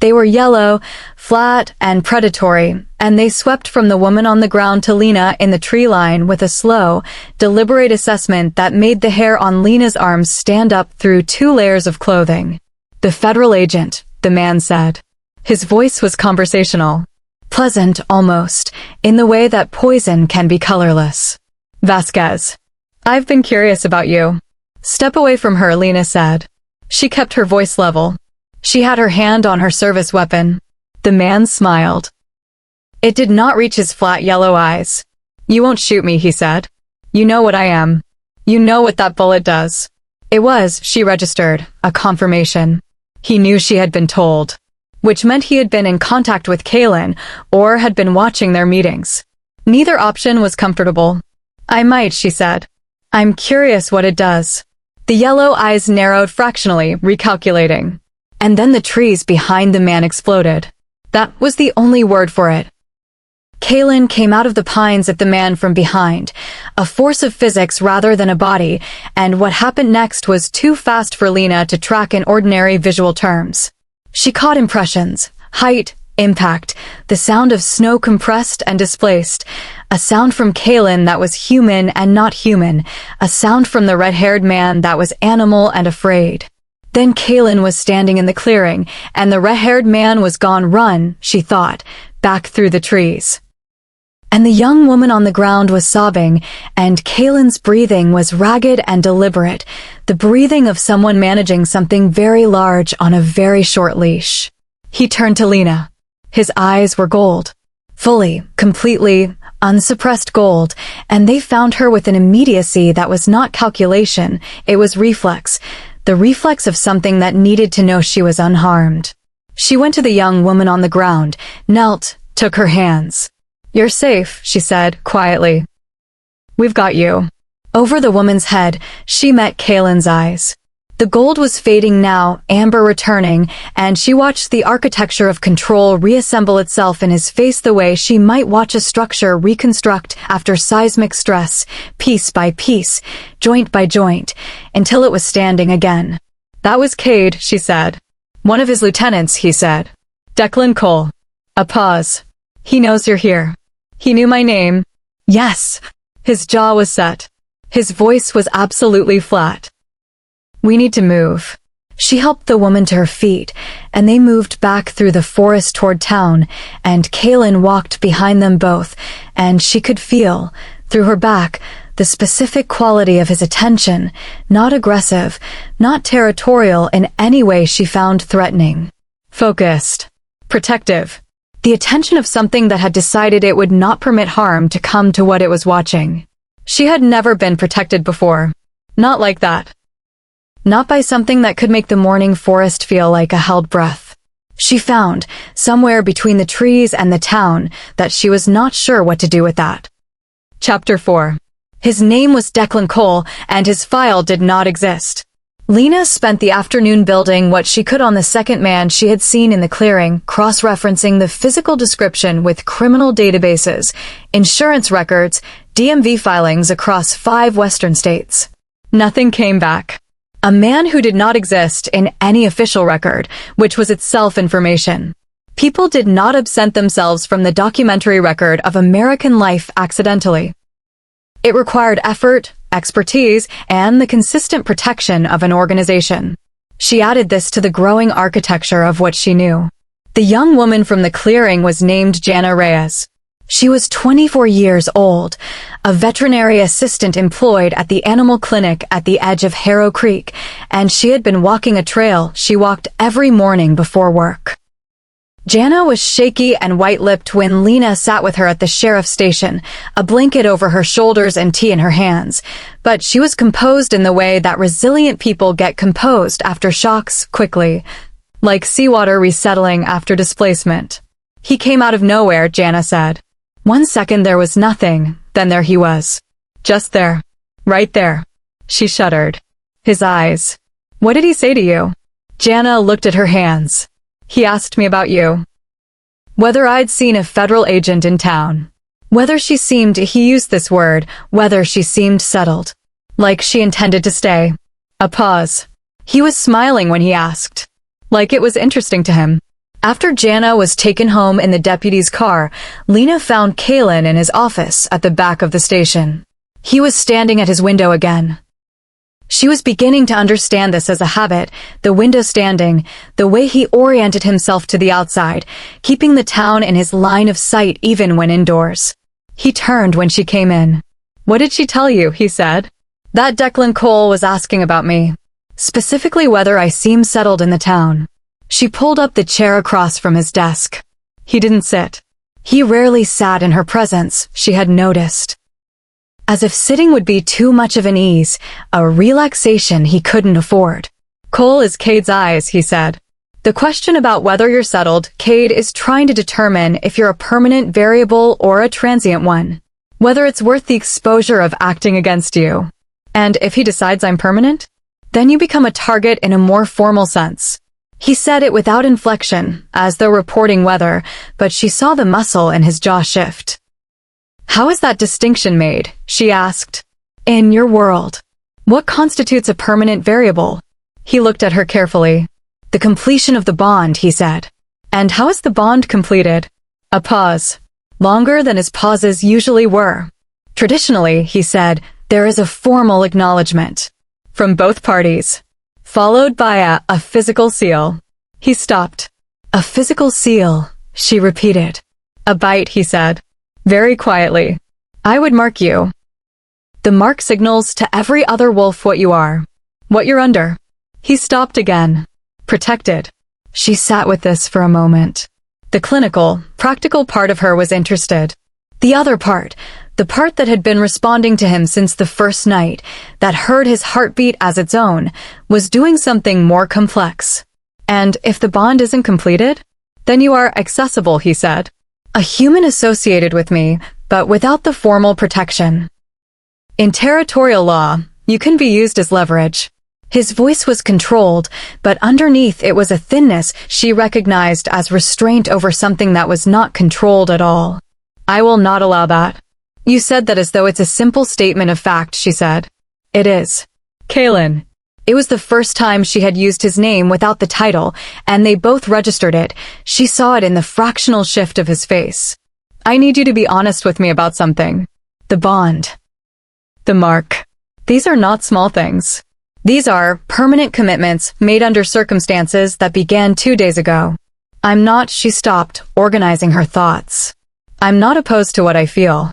They were yellow, flat, and predatory, and they swept from the woman on the ground to Lena in the tree line with a slow, deliberate assessment that made the hair on Lena's arms stand up through 2 layers of clothing. "The federal agent," the man said. His voice was conversational. Pleasant, almost, in the way that poison can be colorless. "Vasquez. I've been curious about you." "Step away from her," Lena said. She kept her voice level. She had her hand on her service weapon. The man smiled. It did not reach his flat yellow eyes. "You won't shoot me," he said. "You know what I am. You know what that bullet does." It was, she registered, a confirmation. He knew she had been told, which meant he had been in contact with Kaelin or had been watching their meetings. Neither option was comfortable. "I might," she said. "I'm curious what it does." The yellow eyes narrowed fractionally, recalculating. And then the trees behind the man exploded. That was the only word for it. Kaelin came out of the pines at the man from behind, a force of physics rather than a body, and what happened next was too fast for Lena to track in ordinary visual terms. She caught impressions, height, impact, the sound of snow compressed and displaced, a sound from Kaelin that was human and not human, a sound from the red-haired man that was animal and afraid. Then Kaelin was standing in the clearing, and the red-haired man was gone. Run, she thought, back through the trees. And the young woman on the ground was sobbing, and Kaelin's breathing was ragged and deliberate, the breathing of someone managing something very large on a very short leash. He turned to Lena. His eyes were gold. Fully, completely, unsuppressed gold, and they found her with an immediacy that was not calculation, it was reflex, the reflex of something that needed to know she was unharmed. She went to the young woman on the ground, knelt, took her hands. "You're safe," she said, quietly. "We've got you." Over the woman's head, she met Kaelin's eyes. The gold was fading now, amber returning, and she watched the architecture of control reassemble itself in his face the way she might watch a structure reconstruct after seismic stress, piece by piece, joint by joint, until it was standing again. "That was Cade," she said. "One of his lieutenants," he said. "Declan Cole." A pause. "He knows you're here." "He knew my name." "Yes." His jaw was set. His voice was absolutely flat. "We need to move." She helped the woman to her feet, and they moved back through the forest toward town, and Kaelin walked behind them both, and she could feel, through her back, the specific quality of his attention, not aggressive, not territorial in any way she found threatening. Focused. Protective. The attention of something that had decided it would not permit harm to come to what it was watching. She had never been protected before. Not like that. Not by something that could make the morning forest feel like a held breath. She found, somewhere between the trees and the town, that she was not sure what to do with that. Chapter 4. His name was Declan Cole, and his file did not exist. Lena spent the afternoon building what she could on the second man she had seen in the clearing, cross-referencing the physical description with criminal databases, insurance records, DMV filings across 5 western states. Nothing came back. A man who did not exist in any official record, which was itself information. People did not absent themselves from the documentary record of American life accidentally. It required effort, expertise, and the consistent protection of an organization. She added this to the growing architecture of what she knew. The young woman from the clearing was named Jana Reyes. She was 24 years old, a veterinary assistant employed at the animal clinic at the edge of Harrow Creek, and she had been walking a trail she walked every morning before work. Jana was shaky and white-lipped when Lena sat with her at the sheriff's station, a blanket over her shoulders and tea in her hands, but she was composed in the way that resilient people get composed after shocks quickly, like seawater resettling after displacement. "He came out of nowhere," Jana said. One second there was nothing, then there he was. Just there. Right there. She shuddered. His eyes. "What did he say to you?" Jana looked at her hands. "He asked me about you. Whether I'd seen a federal agent in town. Whether she seemed," he used this word, "whether she seemed settled. Like she intended to stay." A pause. He was smiling when he asked, like it was interesting to him. After Jana was taken home in the deputy's car, Lena found Kaelin in his office at the back of the station. He was standing at his window again. She was beginning to understand this as a habit, the window standing, the way he oriented himself to the outside, keeping the town in his line of sight even when indoors. He turned when she came in. "What did she tell you?" he said. "That Declan Cole was asking about me. Specifically whether I seem settled in the town." She pulled up the chair across from his desk. He didn't sit. He rarely sat in her presence, she had noticed. As if sitting would be too much of an ease, a relaxation he couldn't afford. "Cole is Cade's eyes," he said. "The question about whether you're settled, Cade is trying to determine if you're a permanent variable or a transient one. Whether it's worth the exposure of acting against you. And if he decides I'm permanent, then you become a target in a more formal sense." He said it without inflection, as though reporting weather, but she saw the muscle in his jaw shift. "How is that distinction made?" she asked. "In your world, what constitutes a permanent variable?" He looked at her carefully. "The completion of the bond," he said. "And how is the bond completed?" A pause, longer than his pauses usually were. "Traditionally," he said, "there is a formal acknowledgement from both parties, followed by a physical seal." He stopped. "A physical seal," she repeated. "A bite," he said, very quietly. "I would mark you. The mark signals to every other wolf what you are, what you're under." He stopped again. "Protected." She sat with this for a moment. The clinical, practical part of her was interested. The other part, the part that had been responding to him since the first night, that heard his heartbeat as its own, was doing something more complex. "And if the bond isn't completed, then you are accessible," he said. "A human associated with me, but without the formal protection. In territorial law, you can be used as leverage." His voice was controlled, but underneath it was a thinness she recognized as restraint over something that was not controlled at all. "I will not allow that." "You said that as though it's a simple statement of fact," she said. "It is." "Kaelin." It was the first time she had used his name without the title, and they both registered it. She saw it in the fractional shift of his face. "I need you to be honest with me about something. The bond. The mark. These are not small things. These are permanent commitments made under circumstances that began 2 days ago. I'm not," she stopped, organizing her thoughts. "I'm not opposed to what I feel.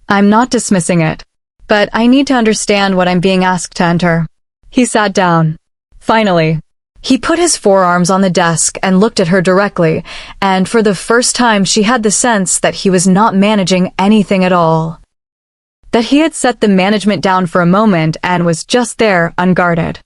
I'm not dismissing it. But I need to understand what I'm being asked to enter." He sat down. Finally, he put his forearms on the desk and looked at her directly, and for the first time she had the sense that he was not managing anything at all. That he had set the management down for a moment and was just there, unguarded.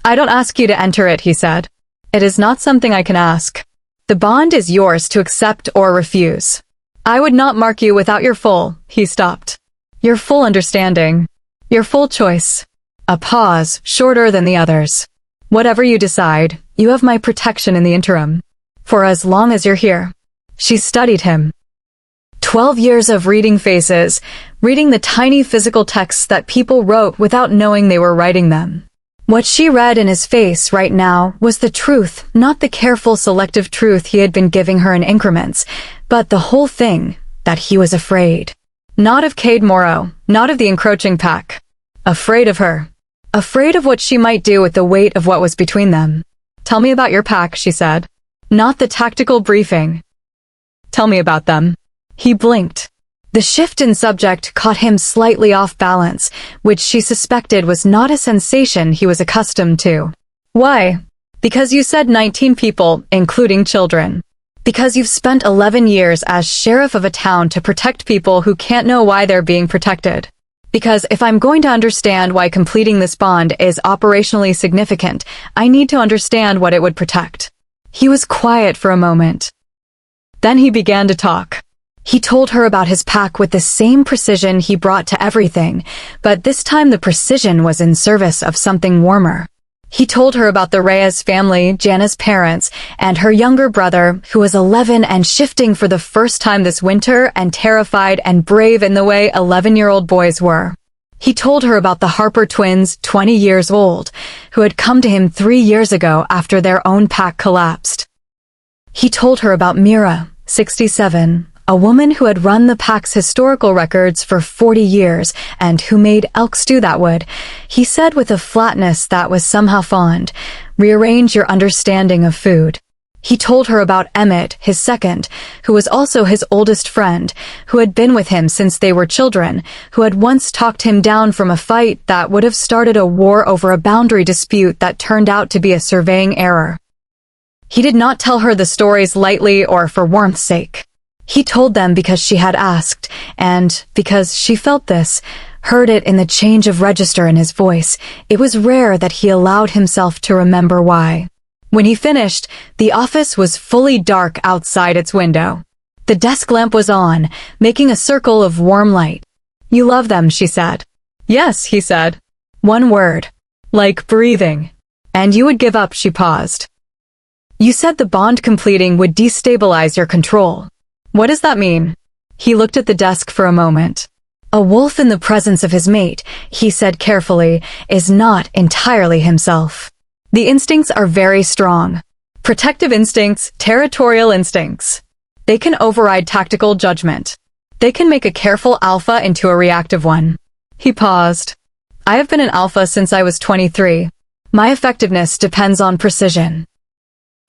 "I don't ask you to enter it," he said. "It is not something I can ask. The bond is yours to accept or refuse. I would not mark you without your full," he stopped. "Your full understanding. Your full choice." A pause, shorter than the others. "Whatever you decide, you have my protection in the interim. For as long as you're here." She studied him. 12 years of reading faces, reading the tiny physical texts that people wrote without knowing they were writing them. What she read in his face right now was the truth, not the careful selective truth he had been giving her in increments, but the whole thing, that he was afraid. Not of Cade Morrow, not of the encroaching pack. Afraid of her. Afraid of what she might do with the weight of what was between them. "Tell me about your pack," she said. "Not the tactical briefing. Tell me about them." He blinked. The shift in subject caught him slightly off balance, which she suspected was not a sensation he was accustomed to. "Why?" "Because you said 19 people, including children. Because you've spent 11 years as sheriff of a town to protect people who can't know why they're being protected. Because if I'm going to understand why completing this bond is operationally significant, I need to understand what it would protect." He was quiet for a moment. Then he began to talk. He told her about his pack with the same precision he brought to everything, but this time the precision was in service of something warmer. He told her about the Reyes family, Jana's parents, and her younger brother, who was 11 and shifting for the first time this winter and terrified and brave in the way 11-year-old boys were. He told her about the Harper twins, 20 years old, who had come to him 3 years ago after their own pack collapsed. He told her about Mira, 67, a woman who had run the pack's historical records for 40 years and who made elk stew that would, he said with a flatness that was somehow fond, rearrange your understanding of food. He told her about Emmett, his second, who was also his oldest friend, who had been with him since they were children, who had once talked him down from a fight that would have started a war over a boundary dispute that turned out to be a surveying error. He did not tell her the stories lightly or for warmth's sake. He told them because she had asked, and because she felt this, heard it in the change of register in his voice. It was rare that he allowed himself to remember why. When he finished, the office was fully dark outside its window. The desk lamp was on, making a circle of warm light. You love them, she said. Yes, he said. One word. Like breathing. And you would give up, she paused. You said the bond completing would destabilize your control. What does that mean? He looked at the desk for a moment. A wolf in the presence of his mate, he said carefully, is not entirely himself. The instincts are very strong. Protective instincts, territorial instincts. They can override tactical judgment. They can make a careful alpha into a reactive one. He paused. I have been an alpha since I was 23. My effectiveness depends on precision.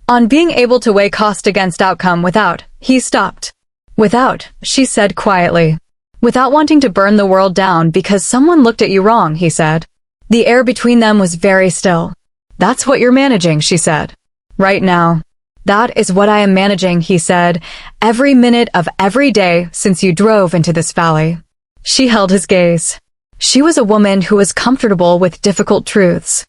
On being able to weigh cost against outcome without, he stopped. Without, she said quietly. Without wanting to burn the world down because someone looked at you wrong, he said. The air between them was very still. That's what you're managing, she said. Right now. That is what I am managing, he said, every minute of every day since you drove into this valley. She held his gaze. She was a woman who was comfortable with difficult truths.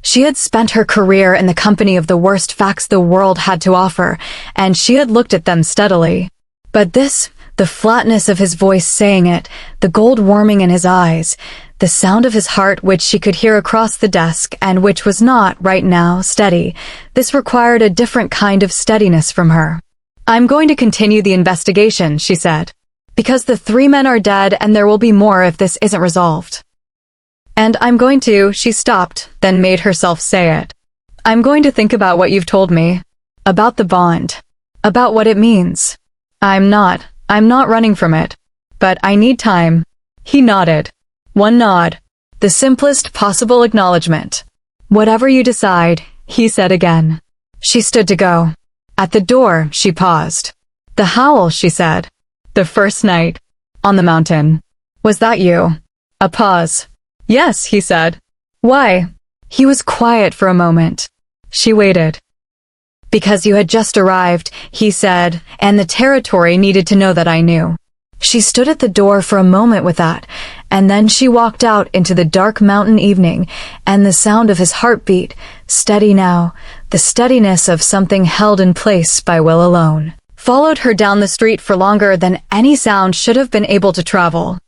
She had spent her career in the company of the worst facts the world had to offer, and she had looked at them steadily. But this, the flatness of his voice saying it, the gold warming in his eyes, the sound of his heart which she could hear across the desk and which was not, right now, steady, this required a different kind of steadiness from her. I'm going to continue the investigation, she said. Because the 3 men are dead and there will be more if this isn't resolved. And I'm going to, she stopped, then made herself say it. I'm going to think about what you've told me. About the bond. About what it means. I'm not running from it. But I need time. He nodded. One nod. The simplest possible acknowledgement. Whatever you decide, he said again. She stood to go. At the door, she paused. The howl, she said. The first night. On the mountain. Was that you? A pause. Yes, he said. Why? He was quiet for a moment. She waited. Because you had just arrived, he said, and the territory needed to know that I knew. She stood at the door for a moment with that, and then she walked out into the dark mountain evening, and the sound of his heartbeat, steady now, the steadiness of something held in place by will alone, followed her down the street for longer than any sound should have been able to travel.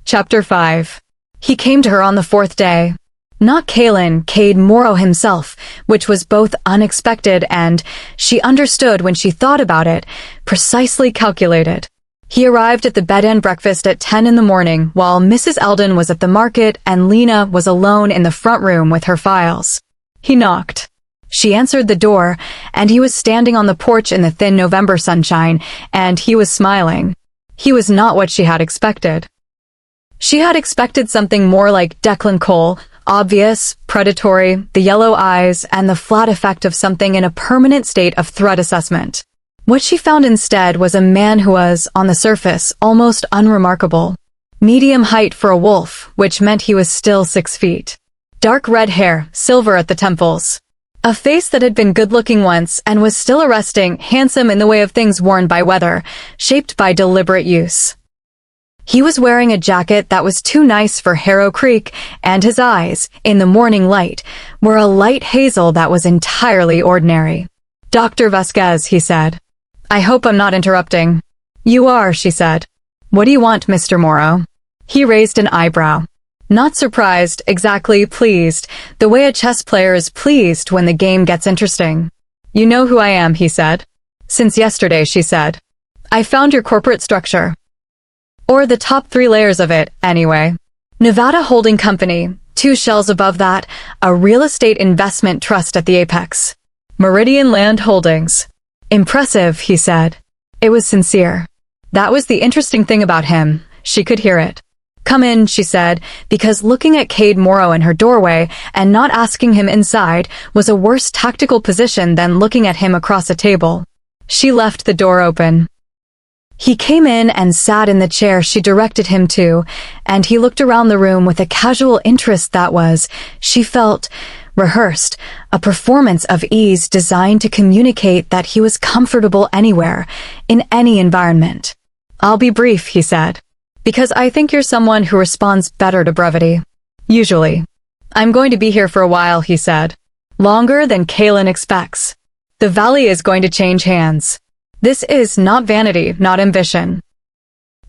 Chapter 5. He came to her on the 4th day. Not Cade Morrow himself, which was both unexpected and, she understood when she thought about it, precisely calculated. He arrived at the bed-and breakfast at 10 in the morning while Mrs. Eldon was at the market and Lena was alone in the front room with her files. He knocked. She answered the door, and he was standing on the porch in the thin November sunshine, and he was smiling. He was not what she had expected. She had expected something more like Declan Cole, obvious, predatory, the yellow eyes, and the flat effect of something in a permanent state of threat assessment. What she found instead was a man who was, on the surface, almost unremarkable. Medium height for a wolf, which meant he was still 6 feet. Dark red hair, silver at the temples. A face that had been good-looking once and was still arresting, handsome in the way of things worn by weather, shaped by deliberate use. He was wearing a jacket that was too nice for Harrow Creek, and his eyes, in the morning light, were a light hazel that was entirely ordinary. Dr. Vasquez, he said. I hope I'm not interrupting. You are, she said. What do you want, Mr. Morrow? He raised an eyebrow. Not surprised, exactly pleased, the way a chess player is pleased when the game gets interesting. You know who I am, he said. Since yesterday, she said. I found your corporate structure. Or the top 3 layers of it, anyway. Nevada Holding Company, 2 shells above that, a real estate investment trust at the apex. Meridian Land Holdings. Impressive, he said. It was sincere. That was the interesting thing about him. She could hear it. Come in, she said, because looking at Cade Morrow in her doorway and not asking him inside was a worse tactical position than looking at him across a table. She left the door open. He came in and sat in the chair she directed him to, and he looked around the room with a casual interest that was, she felt, rehearsed, a performance of ease designed to communicate that he was comfortable anywhere, in any environment. I'll be brief, he said, because I think you're someone who responds better to brevity. Usually. I'm going to be here for a while, he said. Longer than Kaelin expects. The valley is going to change hands. This is not vanity, not ambition.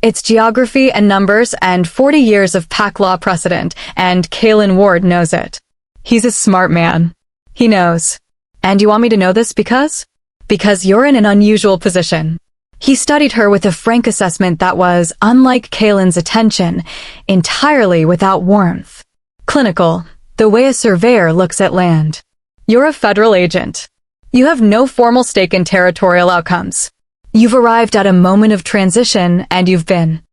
It's geography and numbers and 40 years of pack law precedent, and Kaelin Ward knows it. He's a smart man. He knows. And you want me to know this because? Because you're in an unusual position. He studied her with a frank assessment that was, unlike Kaelin's attention, entirely without warmth. Clinical, the way a surveyor looks at land. You're a federal agent. You have no formal stake in territorial outcomes. You've arrived at a moment of transition, and you've been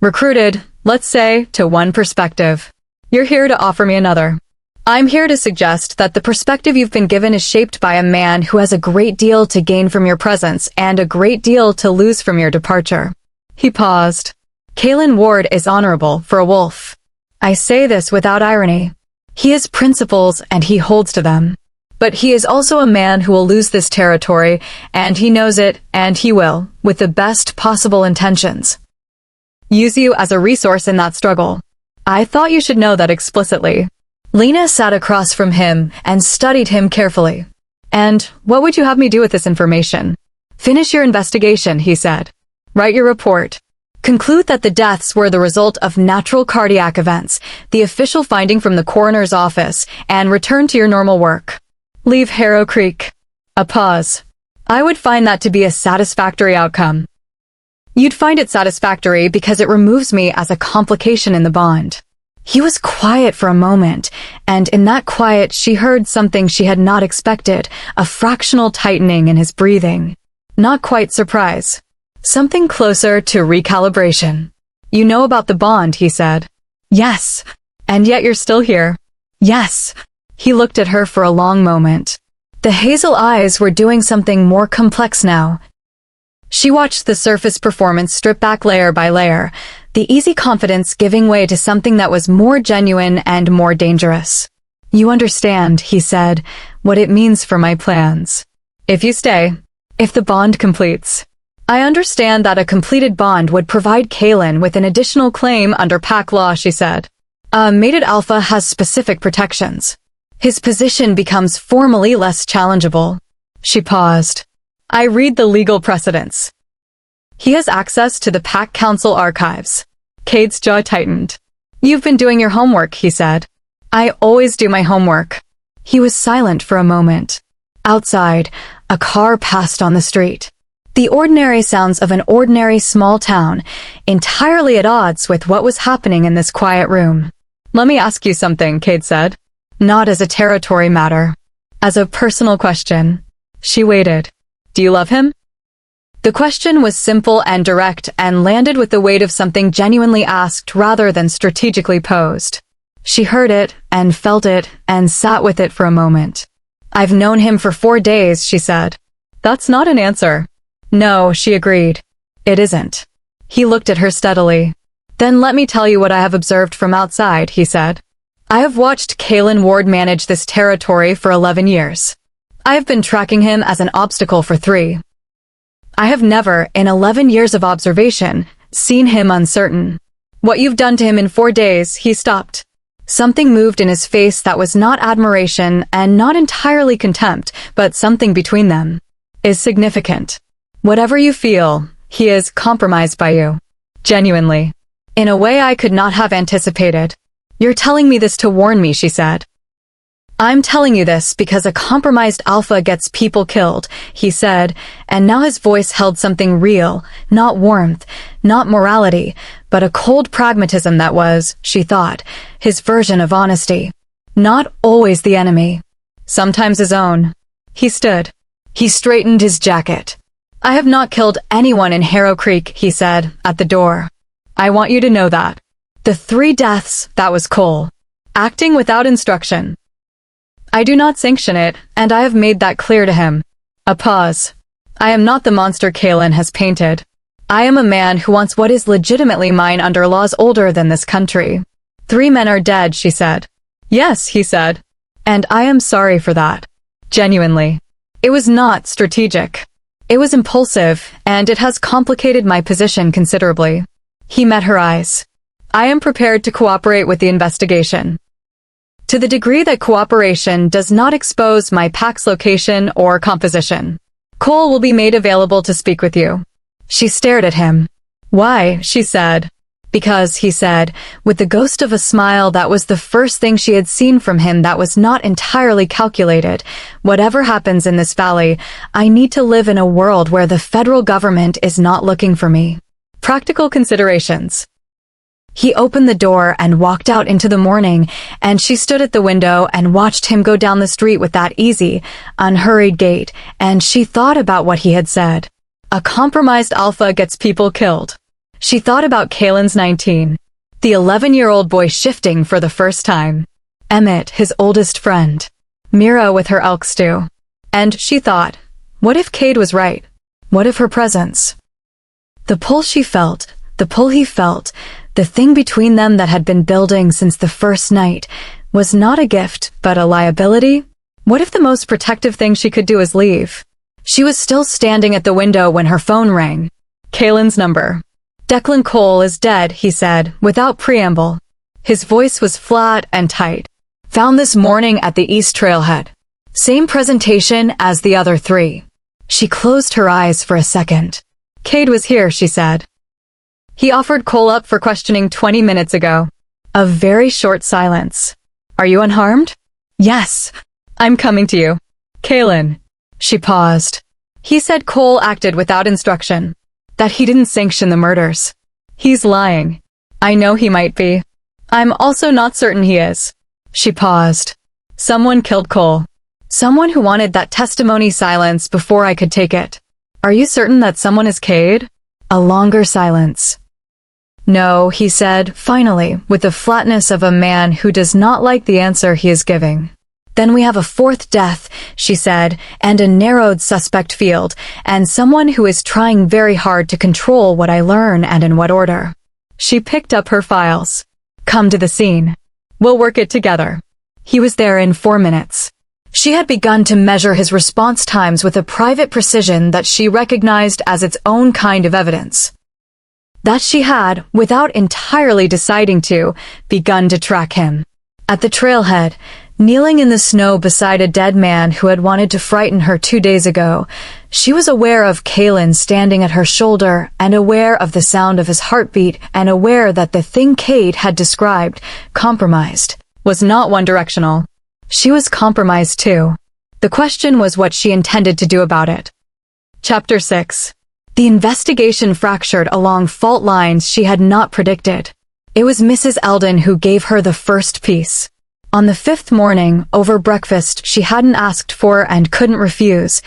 recruited, let's say, to one perspective. You're here to offer me another. I'm here to suggest that the perspective you've been given is shaped by a man who has a great deal to gain from your presence and a great deal to lose from your departure. He paused. Kaelin Ward is honorable for a wolf. I say this without irony. He has principles and he holds to them. But he is also a man who will lose this territory, and he knows it, and he will, with the best possible intentions, use you as a resource in that struggle. I thought you should know that explicitly. Lena sat across from him and studied him carefully. And what would you have me do with this information? Finish your investigation, he said. Write your report. Conclude that the deaths were the result of natural cardiac events, the official finding from the coroner's office, and return to your normal work. Leave Harrow Creek. A pause. I would find that to be a satisfactory outcome. You'd find it satisfactory because it removes me as a complication in the bond. He was quiet for a moment, and in that quiet she heard something she had not expected, a fractional tightening in his breathing. Not quite surprise. Something closer to recalibration. You know about the bond, he said. Yes. And yet you're still here. Yes. He looked at her for a long moment. The hazel eyes were doing something more complex now. She watched the surface performance strip back layer by layer, the easy confidence giving way to something that was more genuine and more dangerous. You understand, he said, what it means for my plans. If you stay, if the bond completes. I understand that a completed bond would provide Kaelin with an additional claim under pack law, she said. Mated Alpha has specific protections. His position becomes formally less challengeable. She paused. I read the legal precedents. He has access to the Pack Council archives. Cade's jaw tightened. You've been doing your homework, he said. I always do my homework. He was silent for a moment. Outside, a car passed on the street. The ordinary sounds of an ordinary small town, entirely at odds with what was happening in this quiet room. Let me ask you something, Cade said. Not as a territory matter. As a personal question. She waited. Do you love him? The question was simple and direct and landed with the weight of something genuinely asked rather than strategically posed. She heard it and felt it and sat with it for a moment. I've known him for 4 days, she said. That's not an answer. No, she agreed. It isn't. He looked at her steadily. Then let me tell you what I have observed from outside, he said. I have watched Kaelin Ward manage this territory for 11 years. I have been tracking him as an obstacle for 3. I have never, in 11 years of observation, seen him uncertain. What you've done to him in 4 days, he stopped. Something moved in his face that was not admiration and not entirely contempt, but something between them. Is significant. Whatever you feel, he is compromised by you. Genuinely. In a way I could not have anticipated. You're telling me this to warn me, she said. I'm telling you this because a compromised alpha gets people killed, he said, and now his voice held something real, not warmth, not morality, but a cold pragmatism that was, she thought, his version of honesty. Not always the enemy. Sometimes his own. He stood. He straightened his jacket. "I have not killed anyone in Harrow Creek," he said, at the door. "I want you to know that. The 3 deaths, that was Cole. Acting without instruction. I do not sanction it, and I have made that clear to him." A pause. "I am not the monster Kaelin has painted. I am a man who wants what is legitimately mine under laws older than this country. 3 men are dead," she said. "Yes," he said. "And I am sorry for that. Genuinely. It was not strategic. It was impulsive, and it has complicated my position considerably." He met her eyes. "I am prepared to cooperate with the investigation. To the degree that cooperation does not expose my pack's location or composition. Cole will be made available to speak with you." She stared at him. "Why?" she said. "Because," he said, with the ghost of a smile that was the first thing she had seen from him that was not entirely calculated, "whatever happens in this valley, I need to live in a world where the federal government is not looking for me." Practical considerations. He opened the door and walked out into the morning, and she stood at the window and watched him go down the street with that easy, unhurried gait, and she thought about what he had said. A compromised alpha gets people killed. She thought about Kaelin's 19. The 11-year-old boy shifting for the first time. Emmett, his oldest friend. Mira with her elk stew. And she thought, what if Cade was right? What if her presence? The pull she felt, the pull he felt, the thing between them that had been building since the first night, was not a gift, but a liability? What if the most protective thing she could do is leave? She was still standing at the window when her phone rang. Kaelin's number. "Declan Cole is dead," he said, without preamble. His voice was flat and tight. "Found this morning at the East Trailhead. Same presentation as the other 3. She closed her eyes for a second. "Cade was here," she said. "He offered Cole up for questioning 20 minutes ago." A very short silence. "Are you unharmed?" "Yes. I'm coming to you." "Kaelin." She paused. "He said Cole acted without instruction. That he didn't sanction the murders." "He's lying." "I know he might be. I'm also not certain he is." She paused. "Someone killed Cole. Someone who wanted that testimony silenced before I could take it." "Are you certain that someone is Cade?" A longer silence. "No," he said, finally, with the flatness of a man who does not like the answer he is giving. "Then we have a 4th death," she said, "and a narrowed suspect field, and someone who is trying very hard to control what I learn and in what order." She picked up her files. "Come to the scene. We'll work it together." He was there in 4 minutes. She had begun to measure his response times with a private precision that she recognized as its own kind of evidence. That she had, without entirely deciding to, begun to track him. At the trailhead, kneeling in the snow beside a dead man who had wanted to frighten her 2 days ago, she was aware of Kaelin standing at her shoulder and aware of the sound of his heartbeat and aware that the thing Cade had described, compromised, was not one-directional. She was compromised too. The question was what she intended to do about it. Chapter 6. The investigation fractured along fault lines she had not predicted. It was Mrs. Eldon who gave her the first piece. On the 5th morning, over breakfast she hadn't asked for and couldn't refuse,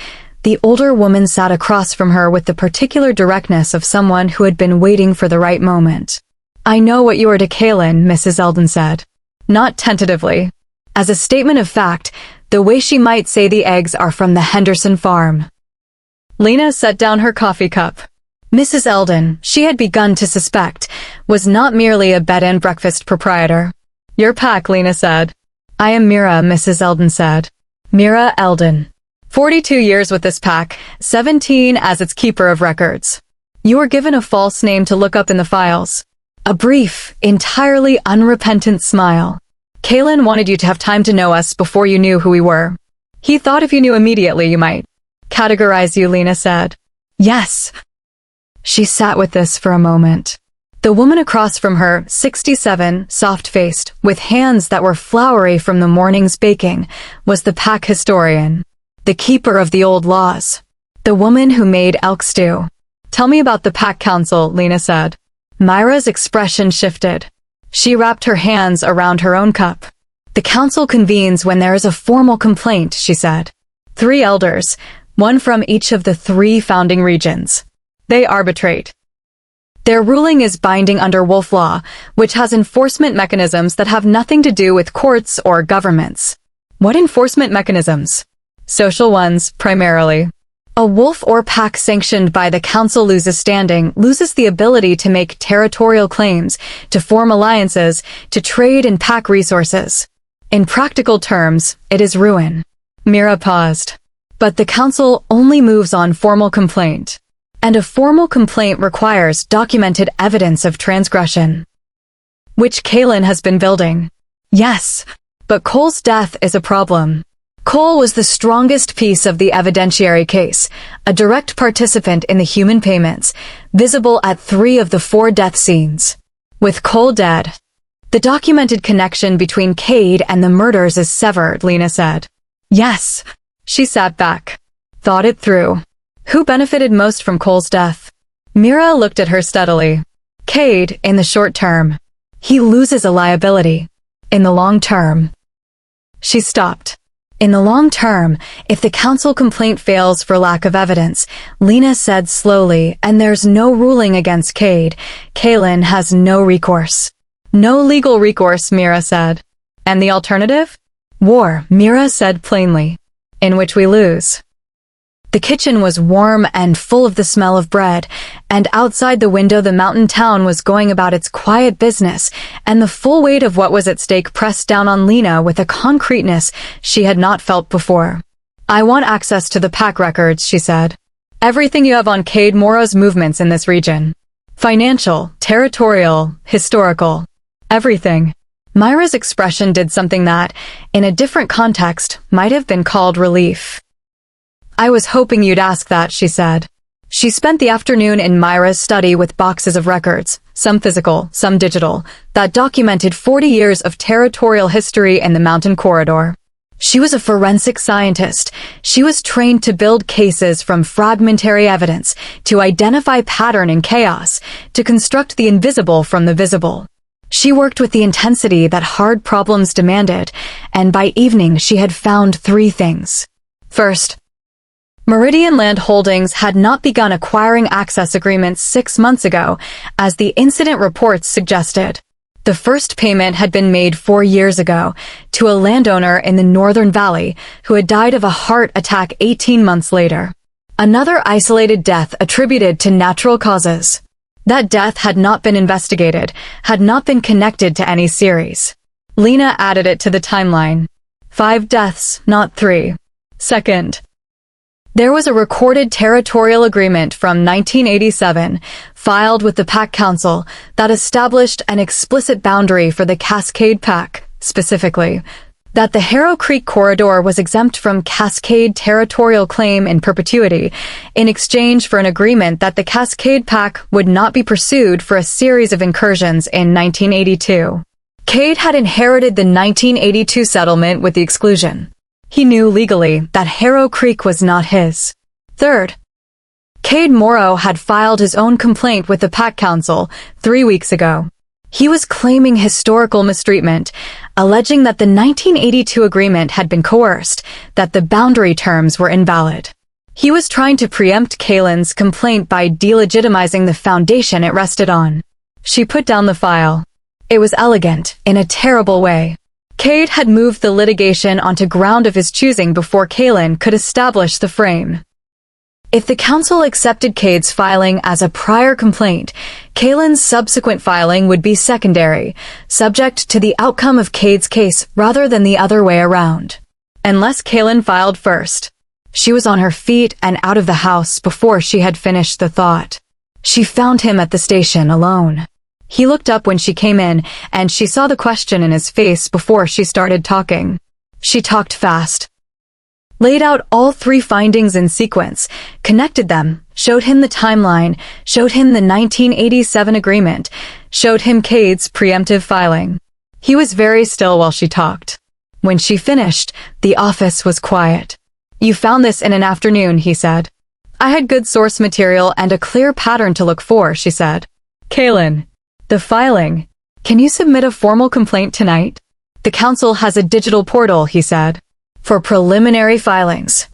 the older woman sat across from her with the particular directness of someone who had been waiting for the right moment. "I know what you are to Kaelin," Mrs. Eldon said. Not tentatively. As a statement of fact, the way she might say the eggs are from the Henderson farm. Lena set down her coffee cup. Mrs. Eldon, she had begun to suspect, was not merely a bed and breakfast proprietor. "Your pack," Lena said. "I am Mira," Mrs. Eldon said. Mira Eldon. 42 years with this pack, 17 as its keeper of records. You were given a false name to look up in the files. A brief, entirely unrepentant smile. Kaelin wanted you to have time to know us before you knew who we were. He thought if you knew immediately you might categorize you, Lena said. Yes. She sat with this for a moment. The woman across from her, 67, soft-faced, with hands that were floury from the morning's baking, was the pack historian. The keeper of the old laws. The woman who made elk stew. Tell me about the pack council, Lena said. Myra's expression shifted. She wrapped her hands around her own cup. "The council convenes when there is a formal complaint," she said. 3 elders, one from each of the 3 founding regions. They arbitrate. Their ruling is binding under wolf law, which has enforcement mechanisms that have nothing to do with courts or governments. What enforcement mechanisms? Social ones, primarily. A wolf or pack sanctioned by the council loses standing, loses the ability to make territorial claims, to form alliances, to trade and pack resources. In practical terms, it is ruin. Mira paused. But the council only moves on formal complaint. And a formal complaint requires documented evidence of transgression. Which Kaelin has been building. Yes, but Cole's death is a problem. Cole was the strongest piece of the evidentiary case, a direct participant in the human payments, visible at 3 of the 4 death scenes. With Cole dead, the documented connection between Cade and the murders is severed, Lena said. Yes. She sat back, thought it through. Who benefited most from Cole's death? Mira looked at her steadily. Cade, in the short term. He loses a liability. In the long term. She stopped. In the long term, if the council complaint fails for lack of evidence, Lena said slowly, and there's no ruling against Cade, Kaelin has no recourse. No legal recourse, Mira said. And the alternative? War, Mira said plainly. In which we lose. The kitchen was warm and full of the smell of bread, and outside the window the mountain town was going about its quiet business, and the full weight of what was at stake pressed down on Lena with a concreteness she had not felt before. I want access to the pack records, she said. Everything you have on Cade Morrow's movements in this region. Financial, territorial, historical. Everything. Myra's expression did something that, in a different context, might have been called relief. I was hoping you'd ask that, she said. She spent the afternoon in Myra's study with boxes of records, some physical, some digital, that documented 40 years of territorial history in the mountain corridor. She was a forensic scientist. She was trained to build cases from fragmentary evidence, to identify pattern in chaos, to construct the invisible from the visible. She worked with the intensity that hard problems demanded, and by evening she had found 3 things. First, Meridian Land Holdings had not begun acquiring access agreements 6 months ago, as the incident reports suggested. The first payment had been made 4 years ago, to a landowner in the Northern Valley who had died of a heart attack 18 months later. Another isolated death attributed to natural causes. That death had not been investigated, had not been connected to any series. Lena added it to the timeline. 5 deaths, not 3. Second, there was a recorded territorial agreement from 1987, filed with the Pack Council, that established an explicit boundary for the Cascade Pack, specifically, that the Harrow Creek corridor was exempt from Cascade territorial claim in perpetuity, in exchange for an agreement that the Cascade Pack would not be pursued for a series of incursions in 1982. Cade had inherited the 1982 settlement with the exclusion. He knew legally that Harrow Creek was not his. Third, Cade Morrow had filed his own complaint with the Pack Council 3 weeks ago. He was claiming historical mistreatment, alleging that the 1982 agreement had been coerced, that the boundary terms were invalid. He was trying to preempt Kaelin's complaint by delegitimizing the foundation it rested on. She put down the file. It was elegant, in a terrible way. Cade had moved the litigation onto ground of his choosing before Kaelin could establish the frame. If the council accepted Cade's filing as a prior complaint, Kaelin's subsequent filing would be secondary, subject to the outcome of Cade's case rather than the other way around. Unless Kaelin filed first. She was on her feet and out of the house before she had finished the thought. She found him at the station alone. He looked up when she came in, and she saw the question in his face before she started talking. She talked fast. Laid out all 3 findings in sequence, connected them, showed him the timeline, showed him the 1987 agreement, showed him Cade's preemptive filing. He was very still while she talked. When she finished, the office was quiet. You found this in an afternoon, he said. I had good source material and a clear pattern to look for, she said. Kaelin, the filing. Can you submit a formal complaint tonight? The council has a digital portal, he said, for preliminary filings.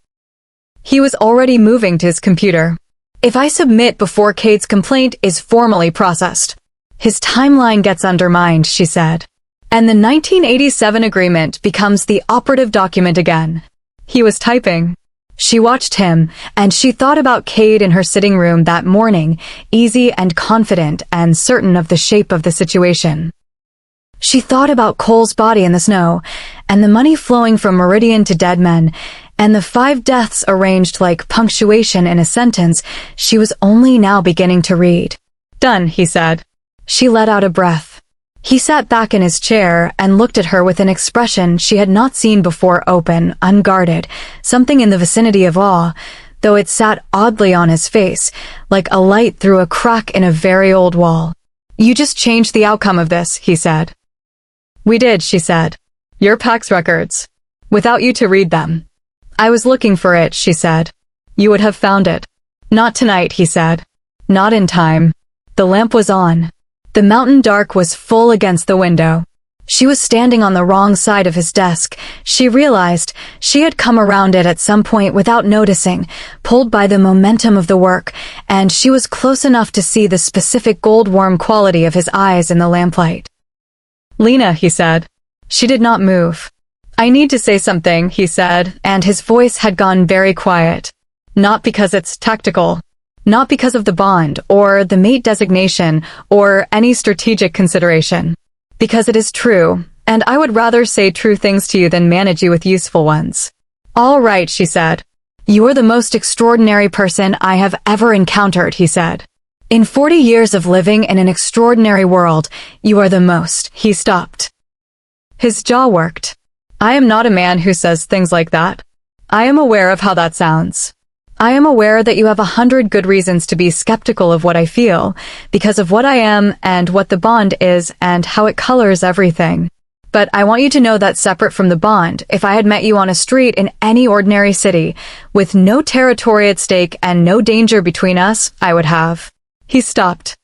He was already moving to his computer. If I submit before Cade's complaint is formally processed, his timeline gets undermined, she said. And the 1987 agreement becomes the operative document again. He was typing. She watched him, and she thought about Cade in her sitting room that morning, easy and confident and certain of the shape of the situation. She thought about Cole's body in the snow, and the money flowing from Meridian to dead men, and the 5 deaths arranged like punctuation in a sentence she was only now beginning to read. Done, he said. She let out a breath. He sat back in his chair and looked at her with an expression she had not seen before, open, unguarded, something in the vicinity of awe, though it sat oddly on his face, like a light through a crack in a very old wall. You just changed the outcome of this, he said. We did, she said. Your PAX records. Without you to read them. I was looking for it, she said. You would have found it. Not tonight, he said. Not in time. The lamp was on. The mountain dark was full against the window. She was standing on the wrong side of his desk. She realized she had come around it at some point without noticing, pulled by the momentum of the work, and she was close enough to see the specific gold-warm quality of his eyes in the lamplight. Lena, he said. She did not move. I need to say something, he said, and his voice had gone very quiet. Not because it's tactical. Not because of the bond, or the mate designation, or any strategic consideration. Because it is true, and I would rather say true things to you than manage you with useful ones. All right, she said. You are the most extraordinary person I have ever encountered, he said. In 40 years of living in an extraordinary world, you are the most. He stopped. His jaw worked. I am not a man who says things like that. I am aware of how that sounds. I am aware that you have 100 good reasons to be skeptical of what I feel, because of what I am and what the bond is and how it colors everything. But I want you to know that separate from the bond, if I had met you on a street in any ordinary city, with no territory at stake and no danger between us, I would have. He stopped.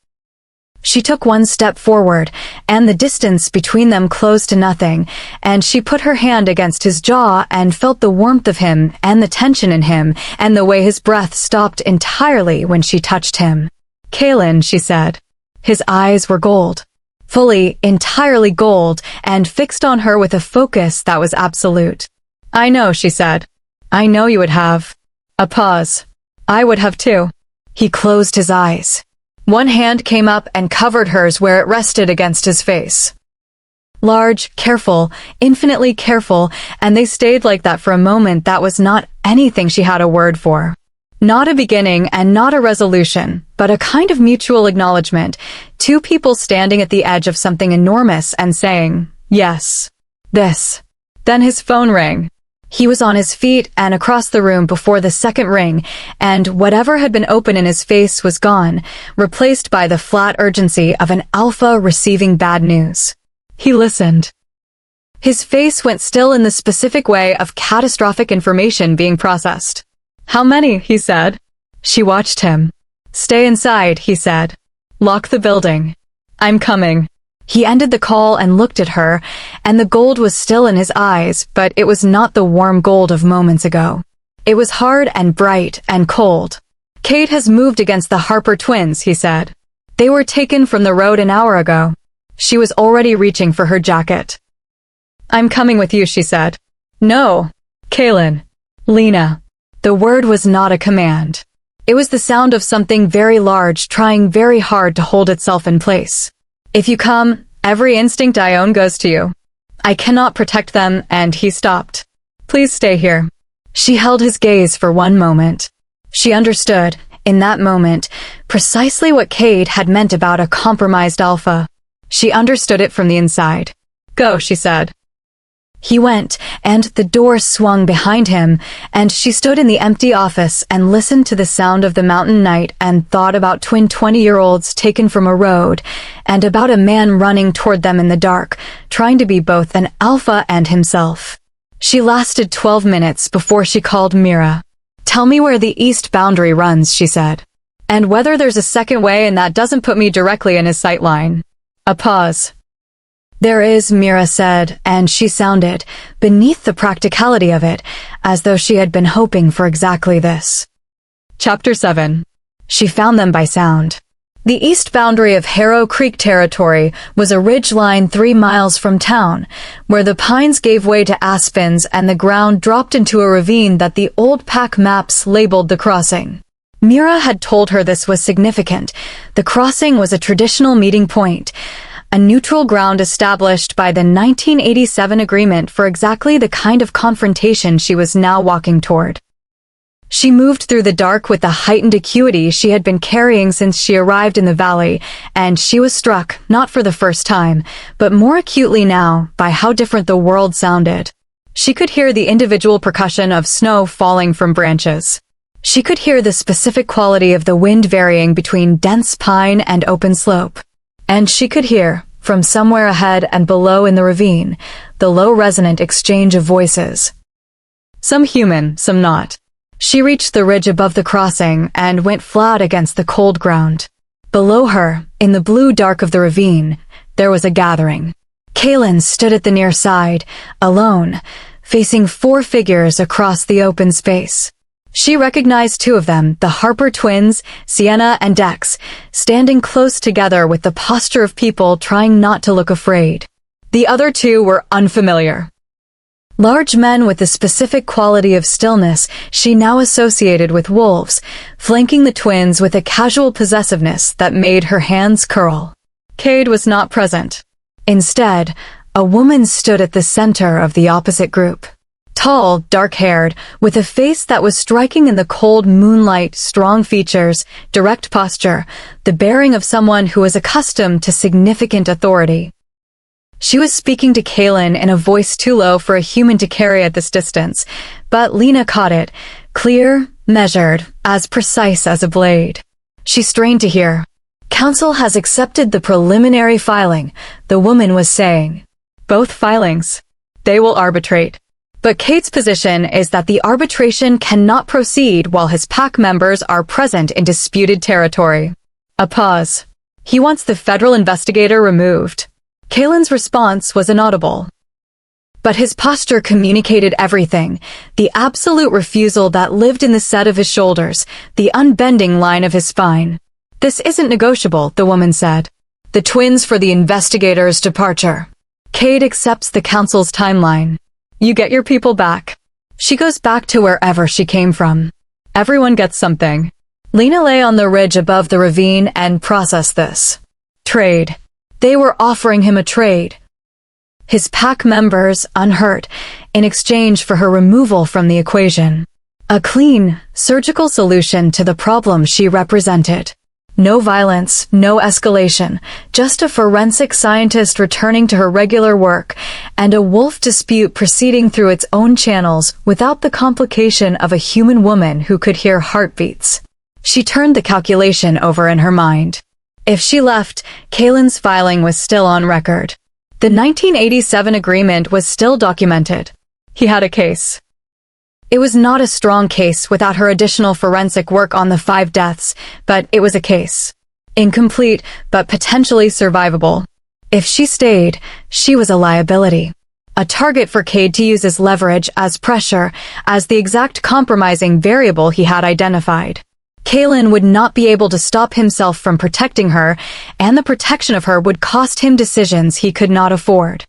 She took one step forward, and the distance between them closed to nothing, and she put her hand against his jaw and felt the warmth of him and the tension in him and the way his breath stopped entirely when she touched him. Kaelin, she said. His eyes were gold. Fully, entirely gold, and fixed on her with a focus that was absolute. I know, she said. I know you would have. A pause. I would have too. He closed his eyes. One hand came up and covered hers where it rested against his face. Large, careful, infinitely careful, and they stayed like that for a moment that was not anything she had a word for. Not a beginning and not a resolution, but a kind of mutual acknowledgement, 2 people standing at the edge of something enormous and saying, yes, this. Then his phone rang. He was on his feet and across the room before the second ring, and whatever had been open in his face was gone, replaced by the flat urgency of an alpha receiving bad news. He listened. His face went still in the specific way of catastrophic information being processed. How many? He said. She watched him. Stay inside, he said. Lock the building. I'm coming. He ended the call and looked at her, and the gold was still in his eyes, but it was not the warm gold of moments ago. It was hard and bright and cold. Cade has moved against the Harper twins, he said. They were taken from the road an hour ago. She was already reaching for her jacket. I'm coming with you, she said. No. Kaelin. Lena. The word was not a command. It was the sound of something very large trying very hard to hold itself in place. If you come, every instinct I own goes to you. I cannot protect them, and he stopped. Please stay here. She held his gaze for one moment. She understood, in that moment, precisely what Cade had meant about a compromised alpha. She understood it from the inside. Go, she said. He went, and the door swung behind him, and she stood in the empty office and listened to the sound of the mountain night and thought about twin 20-year-olds taken from a road, and about a man running toward them in the dark, trying to be both an alpha and himself. She lasted 12 minutes before she called Mira. Tell me where the east boundary runs, she said. And whether there's a second way and that doesn't put me directly in his sightline. A pause. There is, Mira said, and she sounded, beneath the practicality of it, as though she had been hoping for exactly this. Chapter 7. She found them by sound. The east boundary of Harrow Creek territory was a ridge line 3 miles from town, where the pines gave way to aspens and the ground dropped into a ravine that the old pack maps labeled the crossing. Mira had told her this was significant. The crossing was a traditional meeting point, a neutral ground established by the 1987 agreement for exactly the kind of confrontation she was now walking toward. She moved through the dark with the heightened acuity she had been carrying since she arrived in the valley, and she was struck, not for the first time, but more acutely now, by how different the world sounded. She could hear the individual percussion of snow falling from branches. She could hear the specific quality of the wind varying between dense pine and open slope. And she could hear, from somewhere ahead and below in the ravine, the low resonant exchange of voices. Some human, some not. She reached the ridge above the crossing and went flat against the cold ground. Below her, in the blue dark of the ravine, there was a gathering. Kaelin stood at the near side, alone, facing 4 figures across the open space. She recognized 2 of them, the Harper twins, Sienna and Dex, standing close together with the posture of people trying not to look afraid. The other 2 were unfamiliar. Large men with the specific quality of stillness she now associated with wolves, flanking the twins with a casual possessiveness that made her hands curl. Cade was not present. Instead, a woman stood at the center of the opposite group. Tall, dark-haired, with a face that was striking in the cold moonlight, strong features, direct posture, the bearing of someone who was accustomed to significant authority. She was speaking to Kaelin in a voice too low for a human to carry at this distance, but Lena caught it, clear, measured, as precise as a blade. She strained to hear. Council has accepted the preliminary filing, the woman was saying. Both filings. They will arbitrate. But Cade's position is that the arbitration cannot proceed while his pack members are present in disputed territory. A pause. He wants the federal investigator removed. Kaelin's response was inaudible. But his posture communicated everything, the absolute refusal that lived in the set of his shoulders, the unbending line of his spine. This isn't negotiable, the woman said. The twins for the investigator's departure. Cade accepts the council's timeline. You get your people back. She goes back to wherever she came from. Everyone gets something. Lena lay on the ridge above the ravine and processed this. Trade. They were offering him a trade. His pack members, unhurt, in exchange for her removal from the equation. A clean, surgical solution to the problem she represented. No violence, no escalation, just a forensic scientist returning to her regular work, and a wolf dispute proceeding through its own channels without the complication of a human woman who could hear heartbeats. She turned the calculation over in her mind. If she left, Kaelin's filing was still on record. The 1987 agreement was still documented. He had a case. It was not a strong case without her additional forensic work on the 5 deaths, but it was a case. Incomplete, but potentially survivable. If she stayed, she was a liability. A target for Cade to use as leverage, as pressure, as the exact compromising variable he had identified. Kaelin would not be able to stop himself from protecting her, and the protection of her would cost him decisions he could not afford.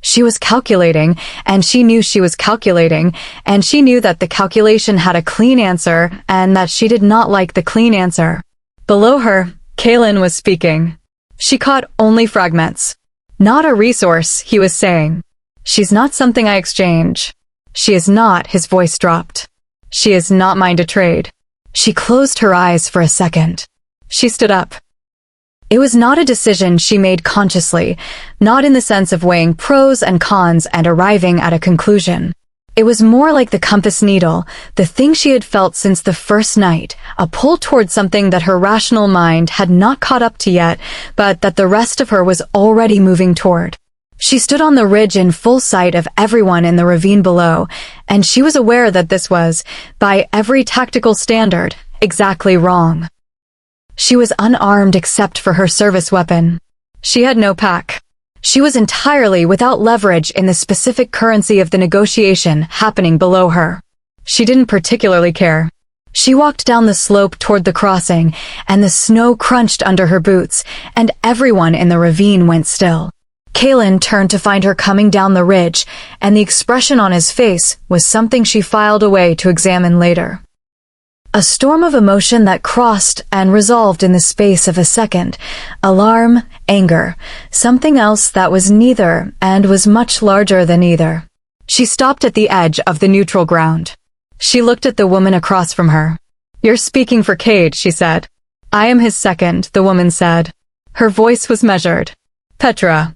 She was calculating, and she knew she was calculating, and she knew that the calculation had a clean answer, and that she did not like the clean answer. Below her, Kaelin was speaking. She caught only fragments. Not a resource, he was saying. She's not something I exchange. She is not, his voice dropped. She is not mine to trade. She closed her eyes for a second. She stood up. It was not a decision she made consciously, not in the sense of weighing pros and cons and arriving at a conclusion. It was more like the compass needle, the thing she had felt since the first night, a pull towards something that her rational mind had not caught up to yet, but that the rest of her was already moving toward. She stood on the ridge in full sight of everyone in the ravine below, and she was aware that this was, by every tactical standard, exactly wrong. She was unarmed except for her service weapon. She had no pack. She was entirely without leverage in the specific currency of the negotiation happening below her. She didn't particularly care. She walked down the slope toward the crossing, and the snow crunched under her boots, and everyone in the ravine went still. Kaelin turned to find her coming down the ridge, and the expression on his face was something she filed away to examine later. A storm of emotion that crossed and resolved in the space of a second. Alarm, anger, something else that was neither and was much larger than either. She stopped at the edge of the neutral ground. She looked at the woman across from her. "You're speaking for Cade," she said. "I am his second," the woman said. Her voice was measured. Petra,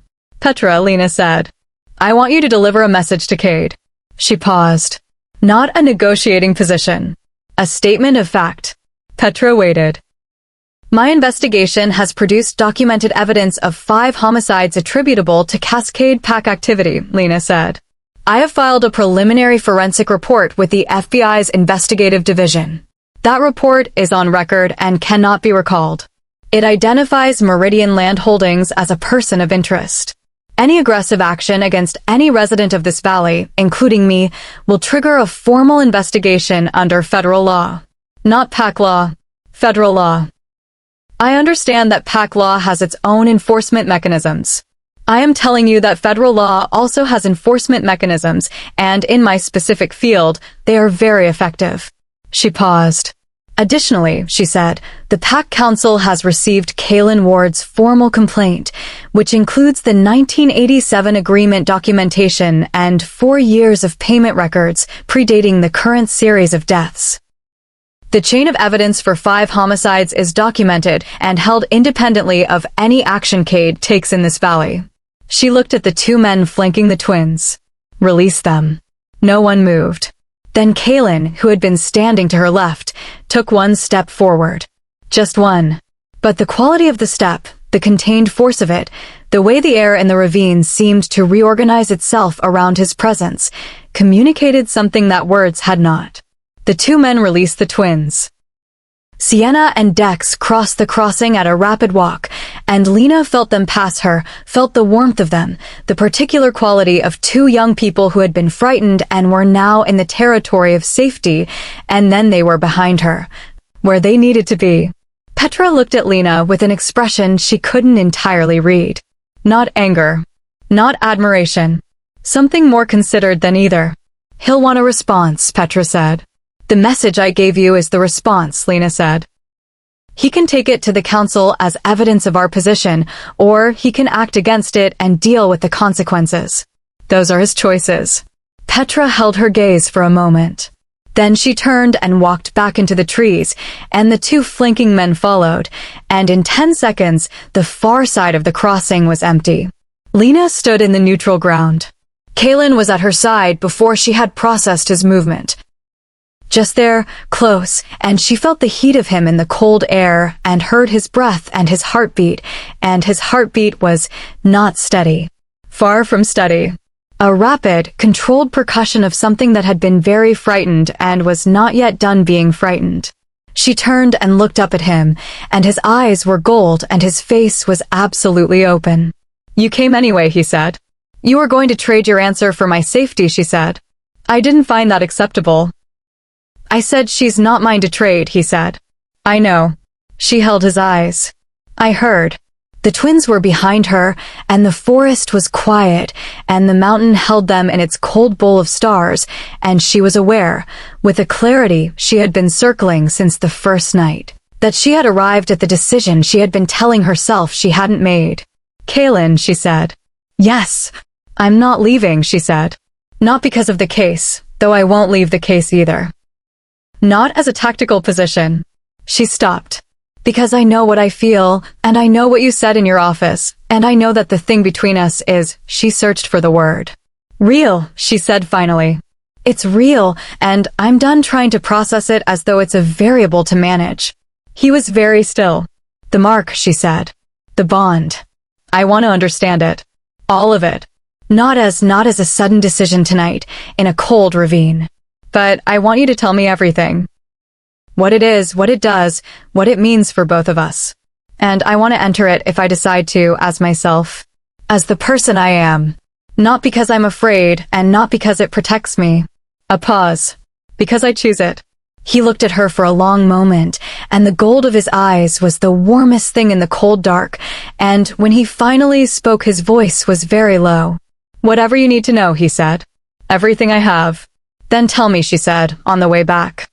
Lena said. "I want you to deliver a message to Cade." She paused. "Not a negotiating position. A statement of fact." Petra waited. "My investigation has produced documented evidence of 5 homicides attributable to Cascade Pack activity," Lena said. "I have filed a preliminary forensic report with the FBI's investigative division. That report is on record and cannot be recalled. It identifies Meridian Land Holdings as a person of interest. Any aggressive action against any resident of this valley, including me, will trigger a formal investigation under federal law. Not pack law, federal law. I understand that pack law has its own enforcement mechanisms. I am telling you that federal law also has enforcement mechanisms, and in my specific field, they are very effective." She paused. "Additionally," she said, "the Pack Council has received Kaelin Ward's formal complaint, which includes the 1987 agreement documentation and 4 years of payment records predating the current series of deaths. The chain of evidence for 5 homicides is documented and held independently of any action Cade takes in this valley." She looked at the 2 men flanking the twins. "Release them." No one moved. Then Kaelin, who had been standing to her left, took 1 step forward. Just 1. But the quality of the step, the contained force of it, the way the air in the ravine seemed to reorganize itself around his presence, communicated something that words had not. The 2 men released the twins. Sienna and Dex crossed the crossing at a rapid walk, and Lena felt them pass her, felt the warmth of them, the particular quality of 2 young people who had been frightened and were now in the territory of safety, and then they were behind her, where they needed to be. Petra looked at Lena with an expression she couldn't entirely read. Not anger. Not admiration. Something more considered than either. "He'll want a response," Petra said. "The message I gave you is the response," Lena said. "He can take it to the council as evidence of our position, or he can act against it and deal with the consequences. Those are his choices." Petra held her gaze for a moment. Then she turned and walked back into the trees, and the 2 flanking men followed, and in 10 seconds, the far side of the crossing was empty. Lena stood in the neutral ground. Kaelin was at her side before she had processed his movement. Just there, close, and she felt the heat of him in the cold air and heard his breath and his heartbeat was not steady. Far from steady. A rapid, controlled percussion of something that had been very frightened and was not yet done being frightened. She turned and looked up at him, and his eyes were gold and his face was absolutely open. "You came anyway," he said. "You were going to trade your answer for my safety," she said. "I didn't find that acceptable." "I said she's not mine to trade," he said. "I know." She held his eyes. "I heard." The twins were behind her, and the forest was quiet, and the mountain held them in its cold bowl of stars, and she was aware, with a clarity she had been circling since the first night, that she had arrived at the decision she had been telling herself she hadn't made. "Kaelin," she said. "Yes. I'm not leaving," she said. "Not because of the case, though I won't leave the case either. Not as a tactical position." She stopped. "Because I know what I feel, and I know what you said in your office, and I know that the thing between us is," she searched for the word. "Real," she said finally. "It's real, and I'm done trying to process it as though it's a variable to manage." He was very still. "The mark," she said. "The bond. I want to understand it. All of it. Not as a sudden decision tonight, in a cold ravine. But I want you to tell me everything." What it is, what it does, what it means for both of us. And I want to enter it if I decide to, as myself. As the person I am. Not because I'm afraid, and not because it protects me. A pause. Because I choose it. He looked at her for a long moment, and the gold of his eyes was the warmest thing in the cold dark, and when he finally spoke his voice was very low. Whatever you need to know, he said. Everything I have. Then tell me, she said, on the way back.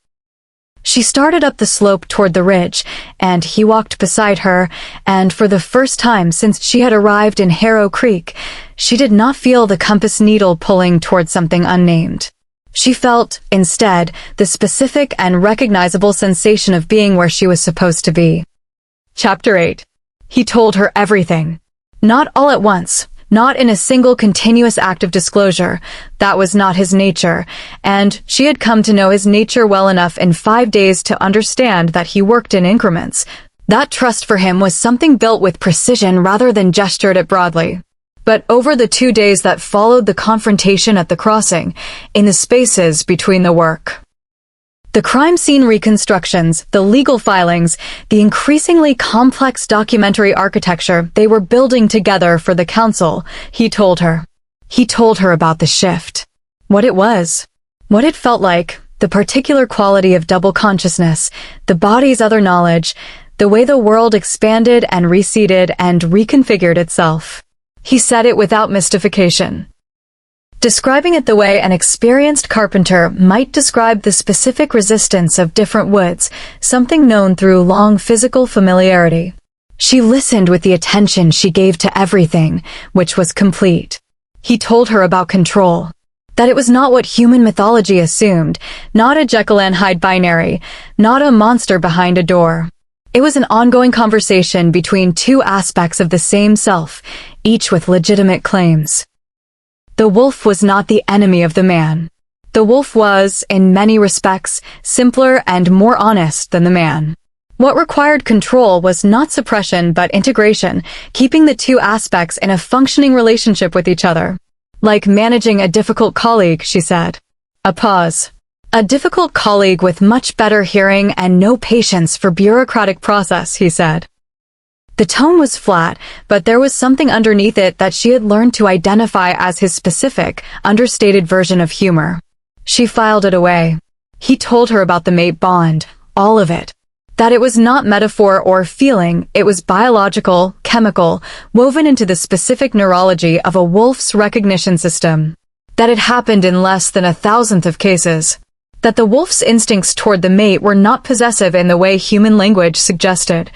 She started up the slope toward the ridge, and he walked beside her, and for the first time since she had arrived in Harrow Creek, she did not feel the compass needle pulling toward something unnamed. She felt, instead, the specific and recognizable sensation of being where she was supposed to be. Chapter 8. He told her everything. Not all at once, not in a single continuous act of disclosure. That was not his nature, and she had come to know his nature well enough in 5 days to understand that he worked in increments. That trust for him was something built with precision rather than gestured at broadly. But over the 2 days that followed the confrontation at the crossing, in the spaces between the work, the crime scene reconstructions, the legal filings, the increasingly complex documentary architecture they were building together for the council, he told her. He told her about the shift. What it was. What it felt like, the particular quality of double consciousness, the body's other knowledge, the way the world expanded and reseated and reconfigured itself. He said it without mystification, describing it the way an experienced carpenter might describe the specific resistance of different woods, something known through long physical familiarity. She listened with the attention she gave to everything, which was complete. He told her about control, that it was not what human mythology assumed, not a Jekyll and Hyde binary, not a monster behind a door. It was an ongoing conversation between two aspects of the same self, each with legitimate claims. The wolf was not the enemy of the man. The wolf was, in many respects, simpler and more honest than the man. What required control was not suppression but integration, keeping the two aspects in a functioning relationship with each other. Like managing a difficult colleague, she said. A pause. A difficult colleague with much better hearing and no patience for bureaucratic process, he said. The tone was flat, but there was something underneath it that she had learned to identify as his specific, understated version of humor. She filed it away. He told her about the mate bond, all of it. That it was not metaphor or feeling, it was biological, chemical, woven into the specific neurology of a wolf's recognition system. That it happened in less than 1,000th of cases. That the wolf's instincts toward the mate were not possessive in the way human language suggested.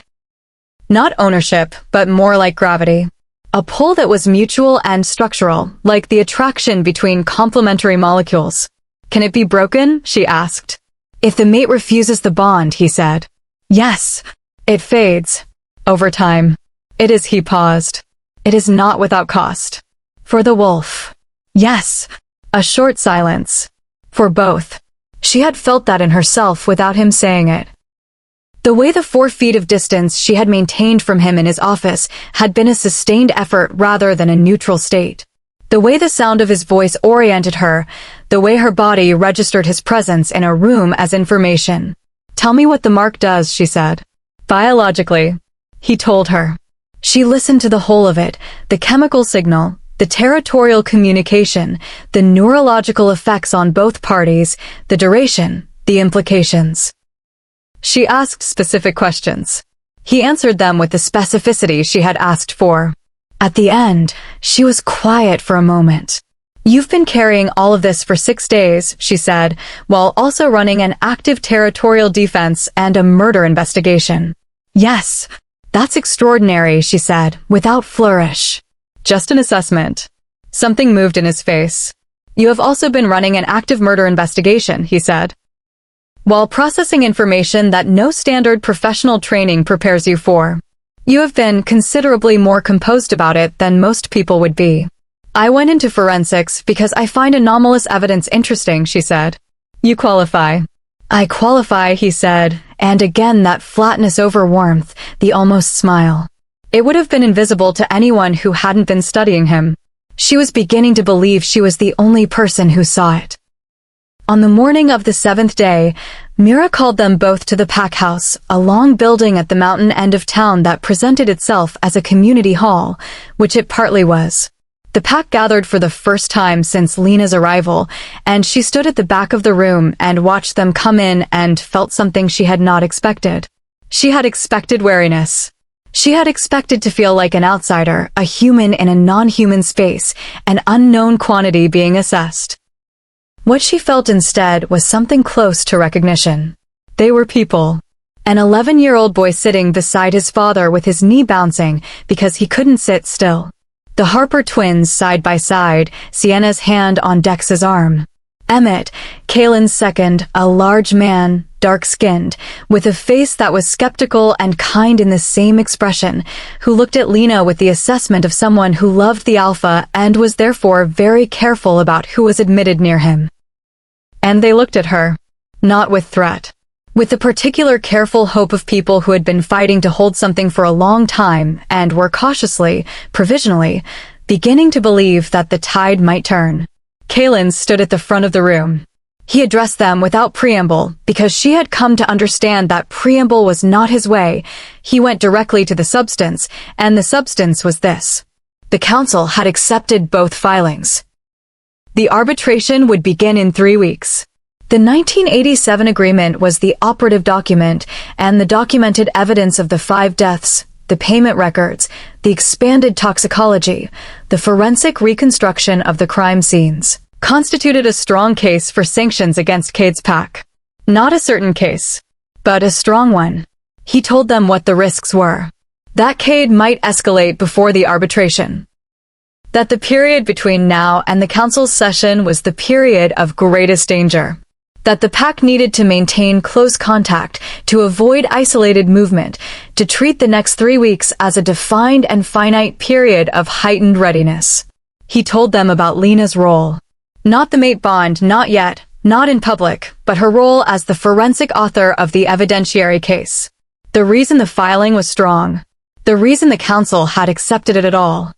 Not ownership, but more like gravity. A pull that was mutual and structural, like the attraction between complementary molecules. Can it be broken? She asked. If the mate refuses the bond, he said. Yes. It fades. Over time. It is, he paused. It is not without cost. For the wolf. Yes. A short silence. For both. She had felt that in herself without him saying it. The way the 4 feet of distance she had maintained from him in his office had been a sustained effort rather than a neutral state. The way the sound of his voice oriented her, the way her body registered his presence in a room as information. Tell me what the mark does, she said. Biologically, he told her. She listened to the whole of it, the chemical signal, the territorial communication, the neurological effects on both parties, the duration, the implications. She asked specific questions. He answered them with the specificity she had asked for. At the end, she was quiet for a moment. You've been carrying all of this for 6 days, she said, while also running an active territorial defense and a murder investigation. Yes, that's extraordinary, she said, without flourish. Just an assessment. Something moved in his face. You have also been running an active murder investigation, he said. While processing information that no standard professional training prepares you for. You have been considerably more composed about it than most people would be. I went into forensics because I find anomalous evidence interesting, she said. You qualify. I qualify, he said, and again that flatness over warmth, the almost smile. It would have been invisible to anyone who hadn't been studying him. She was beginning to believe she was the only person who saw it. On the morning of the 7th day, Mira called them both to the pack house, a long building at the mountain end of town that presented itself as a community hall, which it partly was. The pack gathered for the first time since Lena's arrival, and she stood at the back of the room and watched them come in and felt something she had not expected. She had expected wariness. She had expected to feel like an outsider, a human in a non-human space, an unknown quantity being assessed. What she felt instead was something close to recognition. They were people. An 11-year-old boy sitting beside his father with his knee bouncing because he couldn't sit still. The Harper twins side by side, Sienna's hand on Dex's arm. Emmett, Kaelin's second, a large man, dark-skinned, with a face that was skeptical and kind in the same expression, who looked at Lena with the assessment of someone who loved the alpha and was therefore very careful about who was admitted near him. And they looked at her. Not with threat. With the particular careful hope of people who had been fighting to hold something for a long time and were cautiously, provisionally, beginning to believe that the tide might turn. Kaelin stood at the front of the room. He addressed them without preamble, because she had come to understand that preamble was not his way. He went directly to the substance, and the substance was this. The council had accepted both filings. The arbitration would begin in 3 weeks. The 1987 agreement was the operative document, and the documented evidence of the 5 deaths, the payment records, the expanded toxicology, the forensic reconstruction of the crime scenes, constituted a strong case for sanctions against Cade's pack. Not a certain case, but a strong one. He told them what the risks were. That Cade might escalate before the arbitration. That the period between now and the council's session was the period of greatest danger. That the pack needed to maintain close contact, to avoid isolated movement, to treat the next 3 weeks as a defined and finite period of heightened readiness. He told them about Lena's role. Not the mate bond, not yet, not in public, but her role as the forensic author of the evidentiary case. The reason the filing was strong. The reason the council had accepted it at all.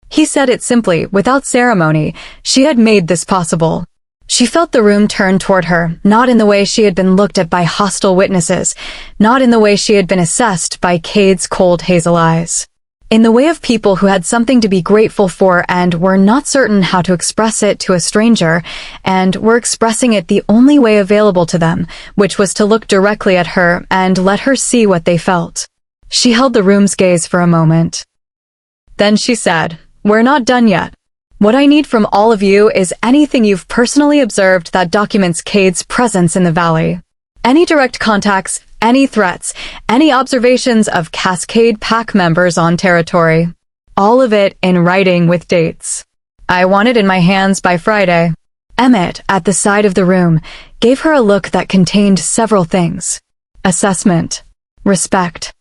He said it simply, without ceremony. She had made this possible. She felt the room turn toward her, not in the way she had been looked at by hostile witnesses, not in the way she had been assessed by Cade's cold hazel eyes. In the way of people who had something to be grateful for and were not certain how to express it to a stranger, and were expressing it the only way available to them, which was to look directly at her and let her see what they felt. She held the room's gaze for a moment. Then she said, "We're not done yet. What I need from all of you is anything you've personally observed that documents Cade's presence in the valley. Any direct contacts, any threats, any observations of Cascade Pack members on territory. All of it in writing with dates. I want it in my hands by Friday." Emmett, at the side of the room, gave her a look that contained several things. Assessment. Respect.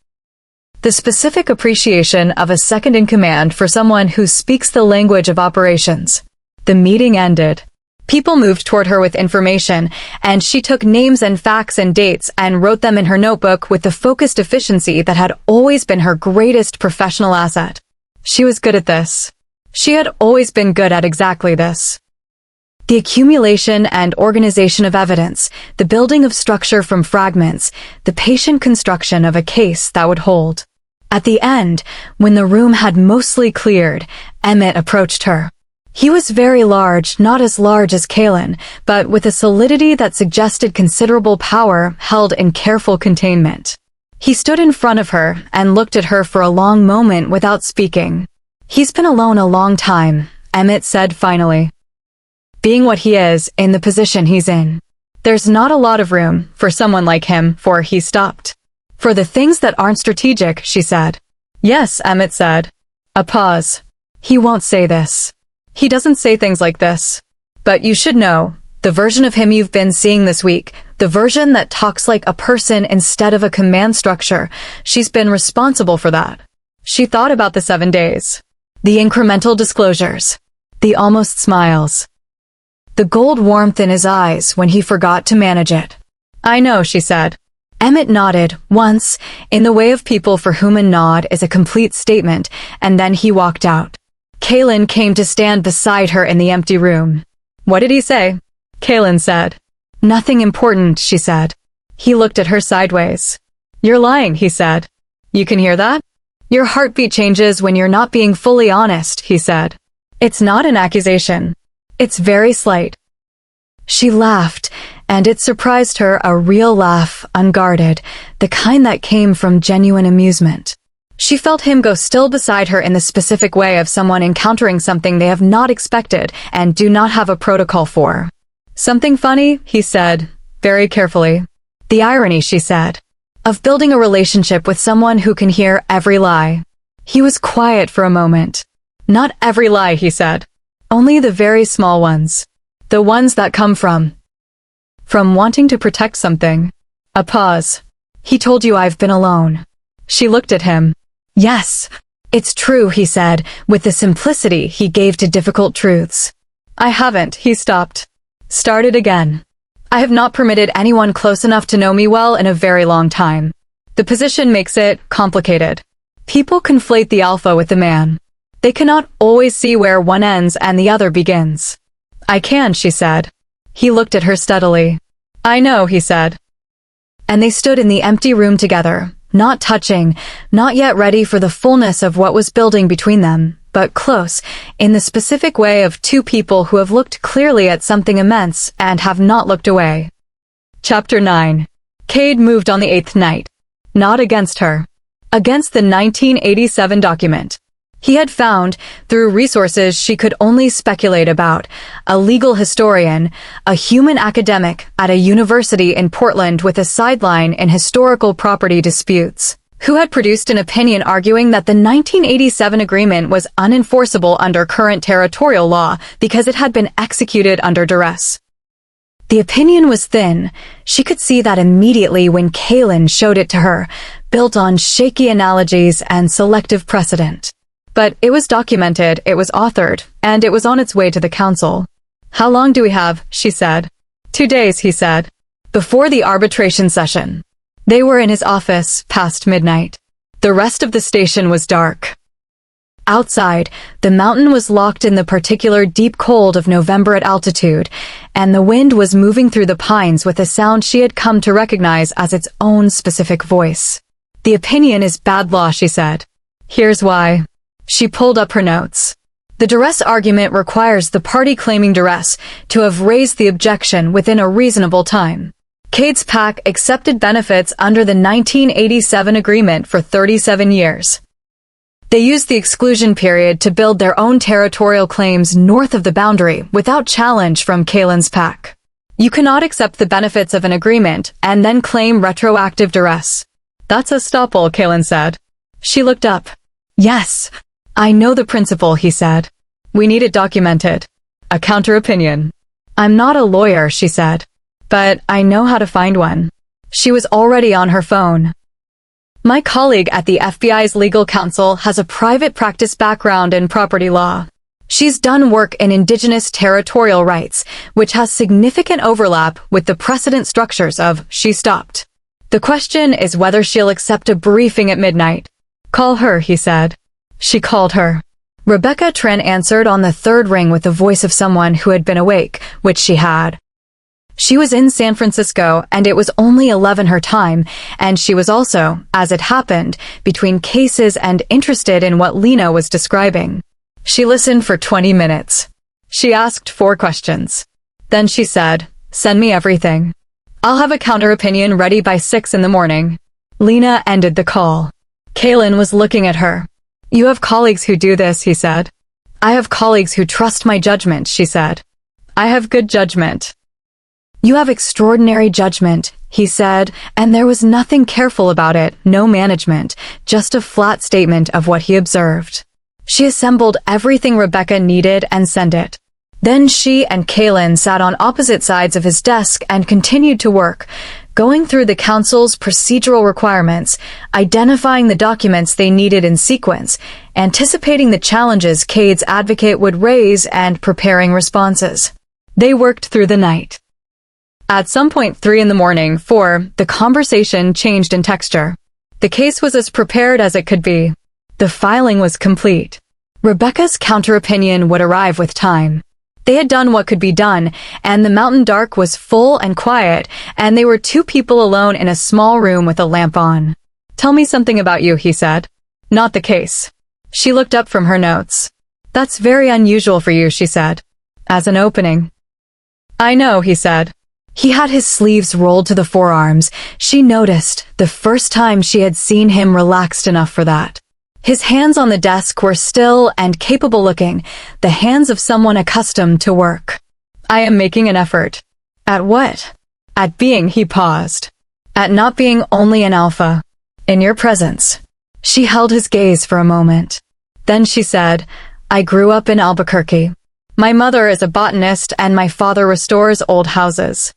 The specific appreciation of a second-in-command for someone who speaks the language of operations. The meeting ended. People moved toward her with information, and she took names and facts and dates and wrote them in her notebook with the focused efficiency that had always been her greatest professional asset. She was good at this. She had always been good at exactly this. The accumulation and organization of evidence, the building of structure from fragments, the patient construction of a case that would hold. At the end, when the room had mostly cleared, Emmett approached her. He was very large, not as large as Kaelin, but with a solidity that suggested considerable power held in careful containment. He stood in front of her and looked at her for a long moment without speaking. "He's been alone a long time," Emmett said finally. "Being what he is, in the position he's in. There's not a lot of room, for someone like him, for he stopped. For the things that aren't strategic," she said. "Yes," Emmett said. A pause. "He won't say this. He doesn't say things like this. But you should know, the version of him you've been seeing this week, the version that talks like a person instead of a command structure, she's been responsible for that. She thought about the 7 days. The incremental disclosures. The almost smiles. The gold warmth in his eyes when he forgot to manage it. I know," she said. Emmett nodded, once, in the way of people for whom a nod is a complete statement, and then he walked out. Kaelin came to stand beside her in the empty room. "What did he say?" Kaelin said. Nothing important, she said. He looked at her sideways. You're lying, he said. You can hear that? Your heartbeat changes when you're not being fully honest, he said. It's not an accusation. It's very slight. She laughed, and it surprised her, a real laugh, unguarded, the kind that came from genuine amusement. She felt him go still beside her in the specific way of someone encountering something they have not expected and do not have a protocol for. Something funny, he said, very carefully. The irony, she said, of building a relationship with someone who can hear every lie. He was quiet for a moment. Not every lie, he said. Only the very small ones. The ones that come from wanting to protect something. A pause. He told you I've been alone. She looked at him. Yes, it's true, he said, with the simplicity he gave to difficult truths. I haven't, he stopped. Started again. I have not permitted anyone close enough to know me well in a very long time. The position makes it complicated. People conflate the alpha with the man. They cannot always see where one ends and the other begins. I can, she said. He looked at her steadily. I know, he said. And they stood in the empty room together, not touching, not yet ready for the fullness of what was building between them, but close, in the specific way of two people who have looked clearly at something immense and have not looked away. Chapter 9. Cade moved on the 8th night. Not against her. Against the 1987 document. He had found, through resources she could only speculate about, a legal historian, a human academic at a university in Portland with a sideline in historical property disputes, who had produced an opinion arguing that the 1987 agreement was unenforceable under current territorial law because it had been executed under duress. The opinion was thin. She could see that immediately when Kaelin showed it to her, built on shaky analogies and selective precedent. But it was documented, it was authored, and it was on its way to the council. How long do we have? She said. 2 days, he said. Before the arbitration session. They were in his office, past midnight. The rest of the station was dark. Outside, the mountain was locked in the particular deep cold of November at altitude, and the wind was moving through the pines with a sound she had come to recognize as its own specific voice. The opinion is bad law, she said. Here's why. She pulled up her notes. The duress argument requires the party claiming duress to have raised the objection within a reasonable time. Cade's PAC accepted benefits under the 1987 agreement for 37 years. They used the exclusion period to build their own territorial claims north of the boundary without challenge from Kaelin's PAC. You cannot accept the benefits of an agreement and then claim retroactive duress. That's a stopple, Kaelin said. She looked up. Yes. I know the principle, he said. We need it documented. A counter-opinion. I'm not a lawyer, she said. But I know how to find one. She was already on her phone. My colleague at the FBI's legal counsel has a private practice background in property law. She's done work in indigenous territorial rights, which has significant overlap with the precedent structures of She Stopped. The question is whether she'll accept a briefing at midnight. Call her, he said. She called her. Rebecca Tren answered on the third ring with the voice of someone who had been awake, which she had. She was in San Francisco, and it was only 11 her time, and she was also, as it happened, between cases and interested in what Lena was describing. She listened for 20 minutes. She asked 4 questions. Then she said, "Send me everything. I'll have a counter-opinion ready by 6 in the morning." Lena ended the call. Kaelin was looking at her. You have colleagues who do this, he said. I have colleagues who trust my judgment, she said. I have good judgment. You have extraordinary judgment, he said, and there was nothing careful about it, no management, just a flat statement of what he observed. She assembled everything Rebecca needed and sent it. Then she and Kaelin sat on opposite sides of his desk and continued to work, going through the council's procedural requirements, identifying the documents they needed in sequence, anticipating the challenges Cade's advocate would raise, and preparing responses. They worked through the night. At some point 3 in the morning, 4, the conversation changed in texture. The case was as prepared as it could be. The filing was complete. Rebecca's counter-opinion would arrive with time. They had done what could be done, and the mountain dark was full and quiet, and they were two people alone in a small room with a lamp on. "Tell me something about you," he said. "Not the case." She looked up from her notes. "That's very unusual for you," she said. "As an opening." "I know," he said. He had his sleeves rolled to the forearms. She noticed, the first time she had seen him relaxed enough for that. His hands on the desk were still and capable-looking, the hands of someone accustomed to work. "I am making an effort." "At what?" "At being," he paused. "At not being only an alpha. In your presence." She held his gaze for a moment. Then she said, "I grew up in Albuquerque. My mother is a botanist and my father restores old houses.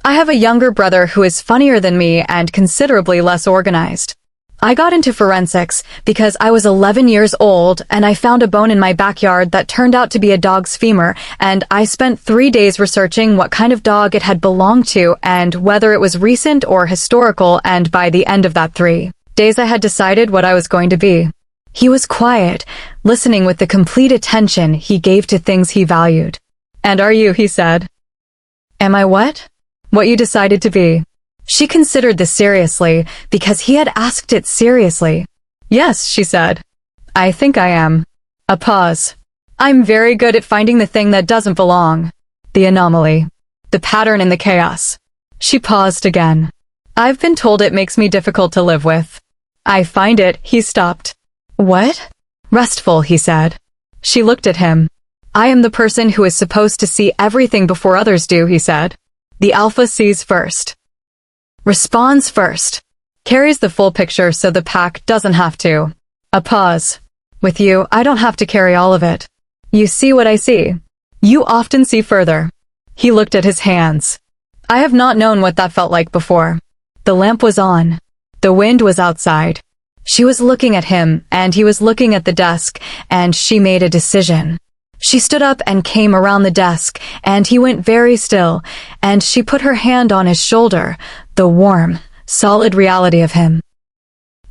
I have a younger brother who is funnier than me and considerably less organized. I got into forensics because I was 11 years old and I found a bone in my backyard that turned out to be a dog's femur, and I spent 3 days researching what kind of dog it had belonged to and whether it was recent or historical, and by the end of that 3 days I had decided what I was going to be." He was quiet, listening with the complete attention he gave to things he valued. "And are you?" he said. "Am I what?" "What you decided to be." She considered this seriously, because he had asked it seriously. "Yes," she said. "I think I am." A pause. "I'm very good at finding the thing that doesn't belong. The anomaly. The pattern in the chaos." She paused again. "I've been told it makes me difficult to live with." "I find it," he stopped. "What?" "Restful," he said. She looked at him. "I am the person who is supposed to see everything before others do," he said. "The alpha sees first. Responds first. Carries the full picture so the pack doesn't have to." A pause. "With you, I don't have to carry all of it. You see what I see. You often see further." He looked at his hands. "I have not known what that felt like before." The lamp was on. The wind was outside. She was looking at him, and he was looking at the desk, and she made a decision. She stood up and came around the desk, and he went very still, and she put her hand on his shoulder, the warm, solid reality of him.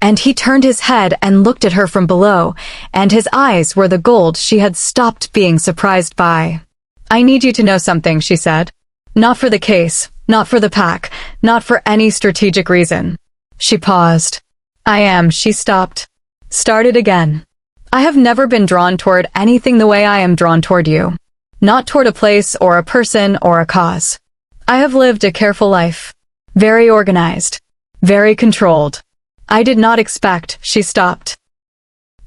And he turned his head and looked at her from below, and his eyes were the gold she had stopped being surprised by. "I need you to know something," she said. "Not for the case, not for the pack, not for any strategic reason." She paused. She stopped. Started again. "I have never been drawn toward anything the way I am drawn toward you. Not toward a place or a person or a cause. I have lived a careful life. Very organized. Very controlled. I did not expect." She stopped.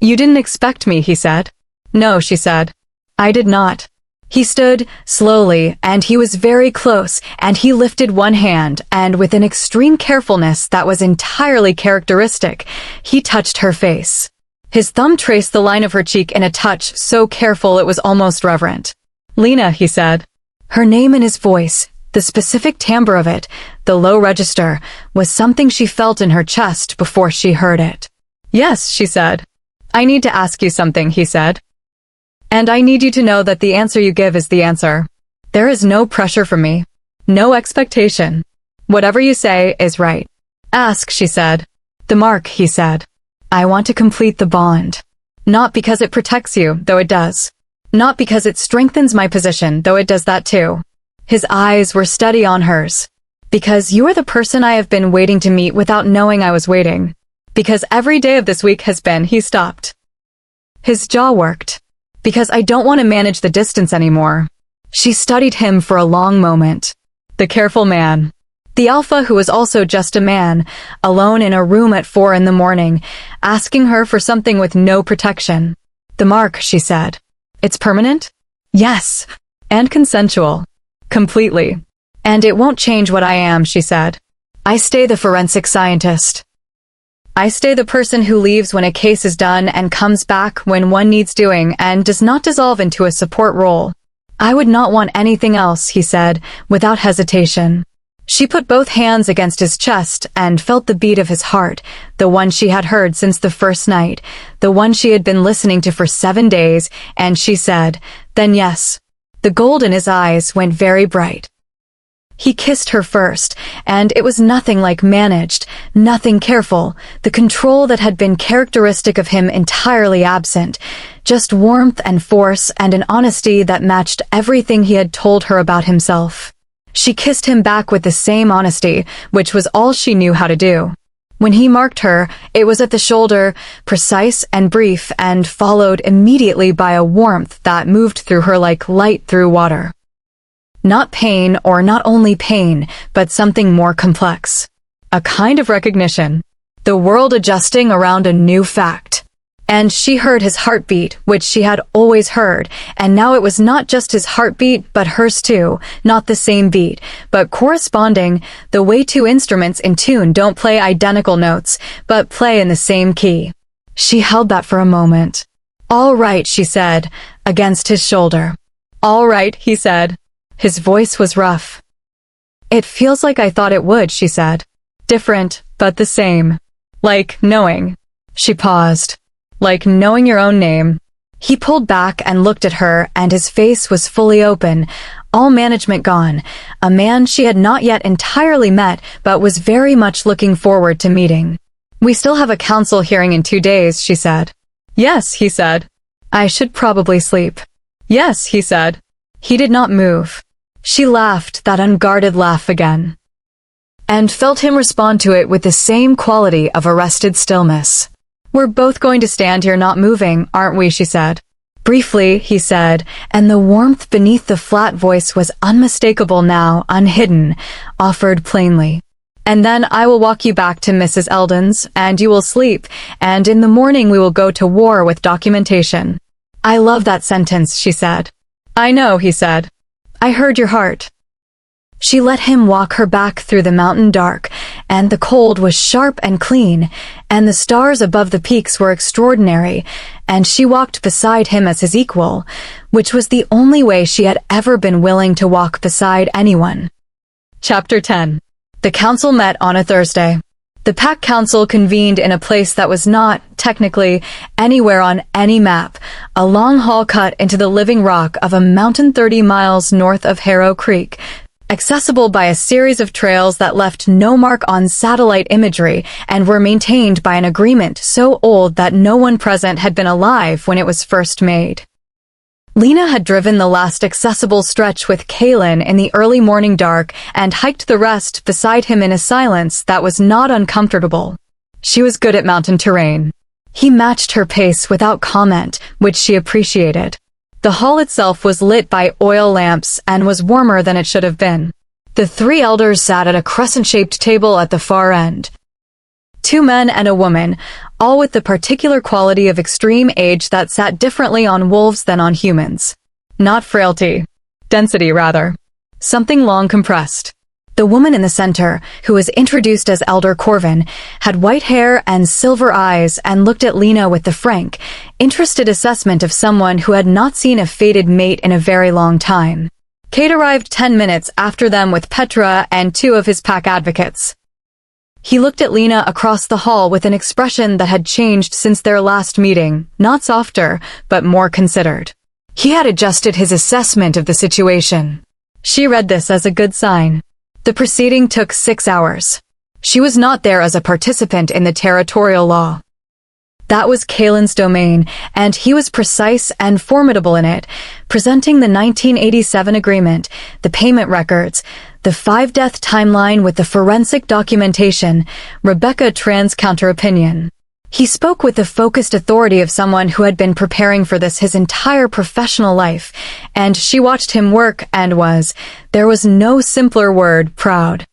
"You didn't expect me," he said. "No," she said. "I did not." He stood, slowly, and he was very close, and he lifted one hand, and with an extreme carefulness that was entirely characteristic, he touched her face. His thumb traced the line of her cheek in a touch so careful it was almost reverent. "Lena," he said. Her name in his voice, the specific timbre of it, the low register, was something she felt in her chest before she heard it. "Yes," she said. "I need to ask you something," he said. "And I need you to know that the answer you give is the answer. There is no pressure from me. No expectation. Whatever you say is right." "Ask," she said. "The mark," he said. "I want to complete the bond. Not because it protects you, though it does. Not because it strengthens my position, though it does that too." His eyes were steady on hers. "Because you are the person I have been waiting to meet without knowing I was waiting. Because every day of this week has been." He stopped. His jaw worked. "Because I don't want to manage the distance anymore." She studied him for a long moment. The careful man. The alpha who was also just a man, alone in a room at 4 in the morning, asking her for something with no protection. "The mark," she said. "It's permanent?" "Yes. And consensual. Completely. And it won't change what I am," she said. "I stay the forensic scientist. I stay the person who leaves when a case is done and comes back when one needs doing and does not dissolve into a support role. I would not want anything else," he said, without hesitation. She put both hands against his chest and felt the beat of his heart, the one she had heard since the first night, the one she had been listening to for 7 days, and she said, "Then yes." The gold in his eyes went very bright. He kissed her first, and it was nothing like managed, nothing careful, the control that had been characteristic of him entirely absent, just warmth and force and an honesty that matched everything he had told her about himself. She kissed him back with the same honesty, which was all she knew how to do. When he marked her, it was at the shoulder, precise and brief, and followed immediately by a warmth that moved through her like light through water. Not pain, or not only pain, but something more complex. A kind of recognition. The world adjusting around a new fact. And she heard his heartbeat, which she had always heard, and now it was not just his heartbeat, but hers too, not the same beat, but corresponding, the way two instruments in tune don't play identical notes, but play in the same key. She held that for a moment. "All right," she said, against his shoulder. "All right," he said. His voice was rough. "It feels like I thought it would," she said. "Different, but the same. Like knowing." She paused. "Like knowing your own name." He pulled back and looked at her, and his face was fully open, all management gone, a man she had not yet entirely met but was very much looking forward to meeting. "We still have a council hearing in 2 days," she said. "Yes," he said. "I should probably sleep." "Yes," he said. He did not move. She laughed, that unguarded laugh again, and felt him respond to it with the same quality of arrested stillness. "We're both going to stand here not moving, aren't we?" she said. Briefly, he said, and the warmth beneath the flat voice was unmistakable now, unhidden, offered plainly. "And then I will walk you back to Mrs. Eldon's, and you will sleep, and in the morning we will go to war with documentation." "I love that sentence," she said. "I know," he said. "I heard your heart." She let him walk her back through the mountain dark, and the cold was sharp and clean, and the stars above the peaks were extraordinary, and she walked beside him as his equal, which was the only way she had ever been willing to walk beside anyone. Chapter 10. The council met on a Thursday. The Pack Council convened in a place that was not, technically, anywhere on any map, a long hall cut into the living rock of a mountain 30 miles north of Harrow Creek, accessible by a series of trails that left no mark on satellite imagery and were maintained by an agreement so old that no one present had been alive when it was first made. Lena had driven the last accessible stretch with Kaelin in the early morning dark and hiked the rest beside him in a silence that was not uncomfortable. She was good at mountain terrain. He matched her pace without comment, which she appreciated. The hall itself was lit by oil lamps and was warmer than it should have been. The 3 elders sat at a crescent-shaped table at the far end. 2 men and a woman, all with the particular quality of extreme age that sat differently on wolves than on humans. Not frailty. Density, rather. Something long compressed. The woman in the center, who was introduced as Elder Corvin, had white hair and silver eyes and looked at Lena with the frank, interested assessment of someone who had not seen a fated mate in a very long time. Cade arrived 10 minutes after them with Petra and 2 of his pack advocates. He looked at Lena across the hall with an expression that had changed since their last meeting, not softer, but more considered. He had adjusted his assessment of the situation. She read this as a good sign. The proceeding took 6 hours. She was not there as a participant in the territorial law. That was Kaelin's domain, and he was precise and formidable in it, presenting the 1987 agreement, the payment records, the 5-death timeline with the forensic documentation, Rebecca Tran's counter-opinion. He spoke with the focused authority of someone who had been preparing for this his entire professional life, and she watched him work and there was no simpler word, proud.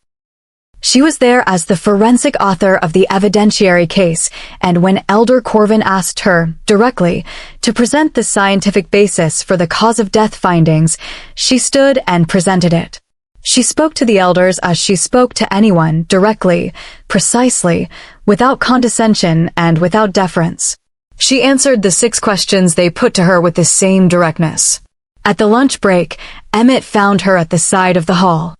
She was there as the forensic author of the evidentiary case, and when Elder Corvin asked her, directly, to present the scientific basis for the cause of death findings, she stood and presented it. She spoke to the elders as she spoke to anyone, directly, precisely, without condescension and without deference. She answered the 6 questions they put to her with the same directness. At the lunch break, Emmett found her at the side of the hall.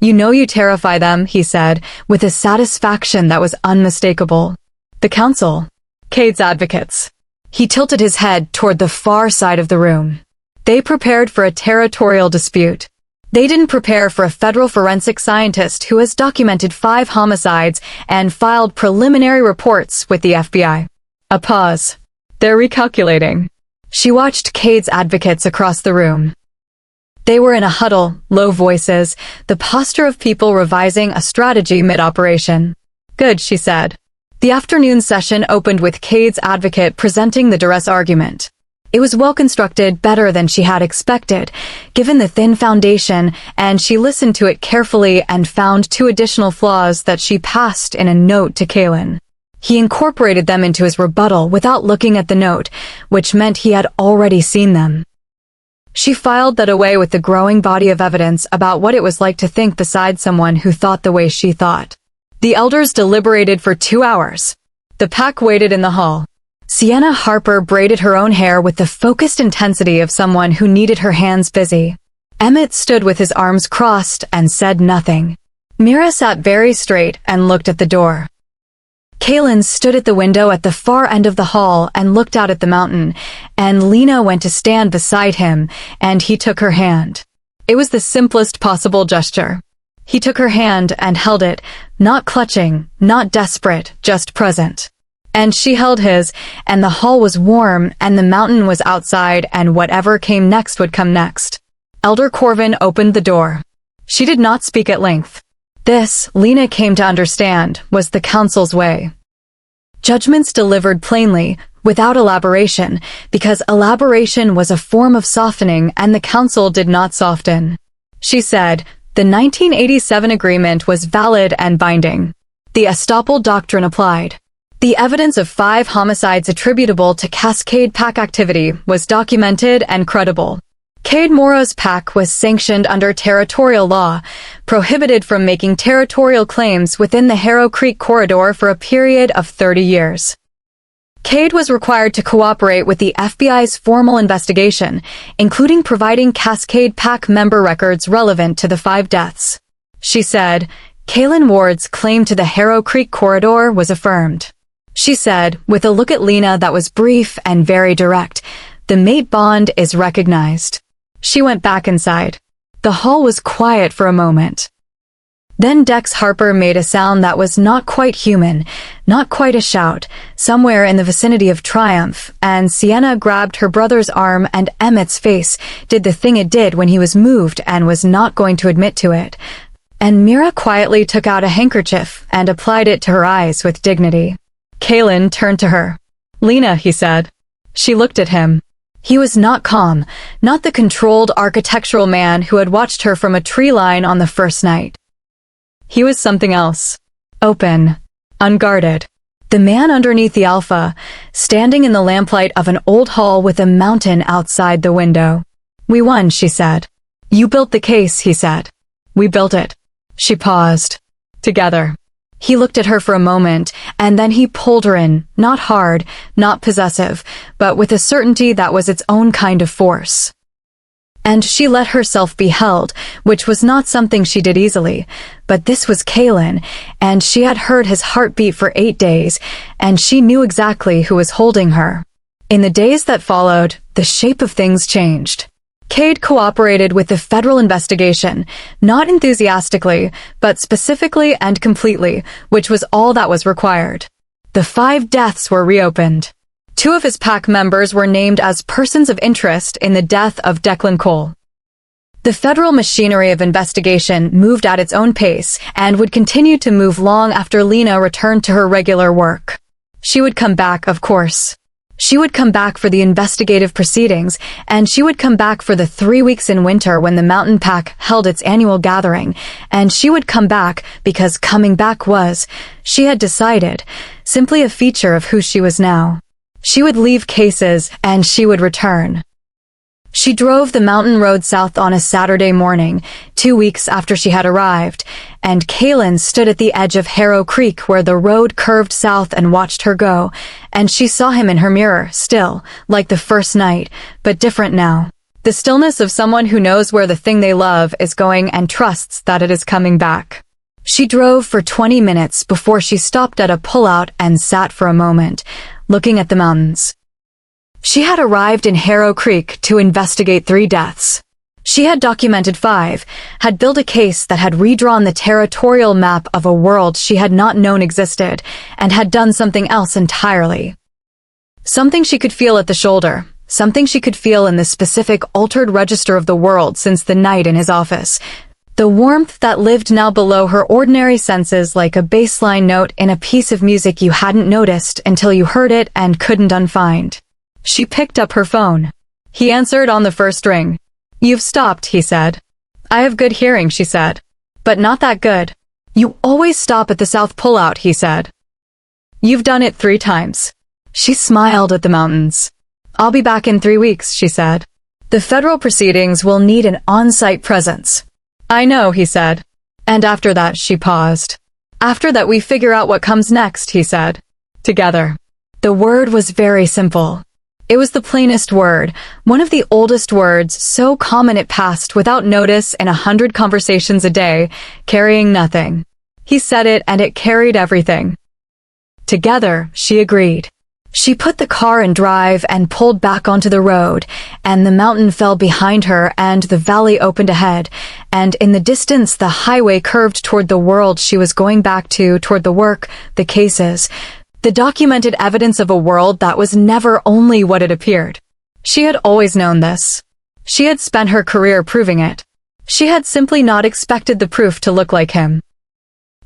"You know you terrify them," he said, with a satisfaction that was unmistakable. "The council." Cade's advocates. He tilted his head toward the far side of the room. "They prepared for a territorial dispute. They didn't prepare for a federal forensic scientist who has documented 5 homicides and filed preliminary reports with the FBI. A pause. They're recalculating. She watched Cade's advocates across the room. They were in a huddle, low voices, the posture of people revising a strategy mid-operation. Good, she said. The afternoon session opened with Cade's advocate presenting the duress argument. It was well-constructed, better than she had expected, given the thin foundation, and she listened to it carefully and found 2 additional flaws that she passed in a note to Kaelin. He incorporated them into his rebuttal without looking at the note, which meant he had already seen them. She filed that away with the growing body of evidence about what it was like to think beside someone who thought the way she thought. The elders deliberated for 2 hours. The pack waited in the hall. Sienna Harper braided her own hair with the focused intensity of someone who needed her hands busy. Emmett stood with his arms crossed and said nothing. Mira sat very straight and looked at the door. Kaelin stood at the window at the far end of the hall and looked out at the mountain, and Lena went to stand beside him, and he took her hand. It was the simplest possible gesture. He took her hand and held it, not clutching, not desperate, just present. And she held his, and the hall was warm, and the mountain was outside, and whatever came next would come next. Elder Corvin opened the door. She did not speak at length. This, Lena came to understand, was the council's way. Judgments delivered plainly, without elaboration, because elaboration was a form of softening and the council did not soften. She said, the 1987 agreement was valid and binding. The estoppel doctrine applied. The evidence of 5 homicides attributable to Cascade Pack activity was documented and credible. Cade Morrow's pack was sanctioned under territorial law, prohibited from making territorial claims within the Harrow Creek corridor for a period of 30 years. Cade was required to cooperate with the FBI's formal investigation, including providing Cascade Pack member records relevant to the 5 deaths. She said, Kaelin Ward's claim to the Harrow Creek corridor was affirmed. She said, with a look at Lena that was brief and very direct, the mate bond is recognized. She went back inside. The hall was quiet for a moment. Then Dex Harper made a sound that was not quite human, not quite a shout, somewhere in the vicinity of triumph, and Sienna grabbed her brother's arm and Emmett's face did the thing it did when he was moved and was not going to admit to it. And Mira quietly took out a handkerchief and applied it to her eyes with dignity. Kaelin turned to her. Lena, he said. She looked at him. He was not calm, not the controlled architectural man who had watched her from a tree line on the first night. He was something else. Open. Unguarded. The man underneath the alpha, standing in the lamplight of an old hall with a mountain outside the window. We won, she said. You built the case, he said. We built it. She paused. Together. He looked at her for a moment, and then he pulled her in, not hard, not possessive, but with a certainty that was its own kind of force. And she let herself be held, which was not something she did easily, but this was Kaelin, and she had heard his heartbeat for 8 days, and she knew exactly who was holding her. In the days that followed, the shape of things changed. Cade cooperated with the federal investigation, not enthusiastically, but specifically and completely, which was all that was required. The 5 deaths were reopened. 2 of his pack members were named as persons of interest in the death of Declan Cole. The federal machinery of investigation moved at its own pace and would continue to move long after Lena returned to her regular work. She would come back, of course. She would come back for the investigative proceedings, and she would come back for the 3 weeks in winter when the Mountain Pack held its annual gathering, and she would come back because coming back was, she had decided, simply a feature of who she was now. She would leave cases, and she would return. She drove the mountain road south on a Saturday morning, 2 weeks after she had arrived, and Kaelin stood at the edge of Harrow Creek where the road curved south and watched her go, and she saw him in her mirror, still, like the first night, but different now. The stillness of someone who knows where the thing they love is going and trusts that it is coming back. She drove for 20 minutes before she stopped at a pullout and sat for a moment, looking at the mountains. She had arrived in Harrow Creek to investigate 3 deaths. She had documented 5, had built a case that had redrawn the territorial map of a world she had not known existed, and had done something else entirely. Something she could feel at the shoulder, something she could feel in the specific altered register of the world since the night in his office. The warmth that lived now below her ordinary senses like a baseline note in a piece of music you hadn't noticed until you heard it and couldn't unfind. She picked up her phone. He answered on the first ring. "You've stopped," he said. "I have good hearing," she said. "But not that good." "You always stop at the south pullout," he said. "You've done it 3 times." She smiled at the mountains. "I'll be back in 3 weeks," she said. "The federal proceedings will need an on-site presence." "I know," he said. "And after that," she paused. "After that we figure out what comes next," he said. "Together." The word was very simple. It was the plainest word, one of the oldest words, so common it passed without notice in 100 conversations a day, carrying nothing. He said it and it carried everything. Together, she agreed. She put the car in drive and pulled back onto the road, and the mountain fell behind her and the valley opened ahead, and in the distance the highway curved toward the world she was going back to, toward the work, the cases, the documented evidence of a world that was never only what it appeared. She had always known this. She had spent her career proving it. She had simply not expected the proof to look like him.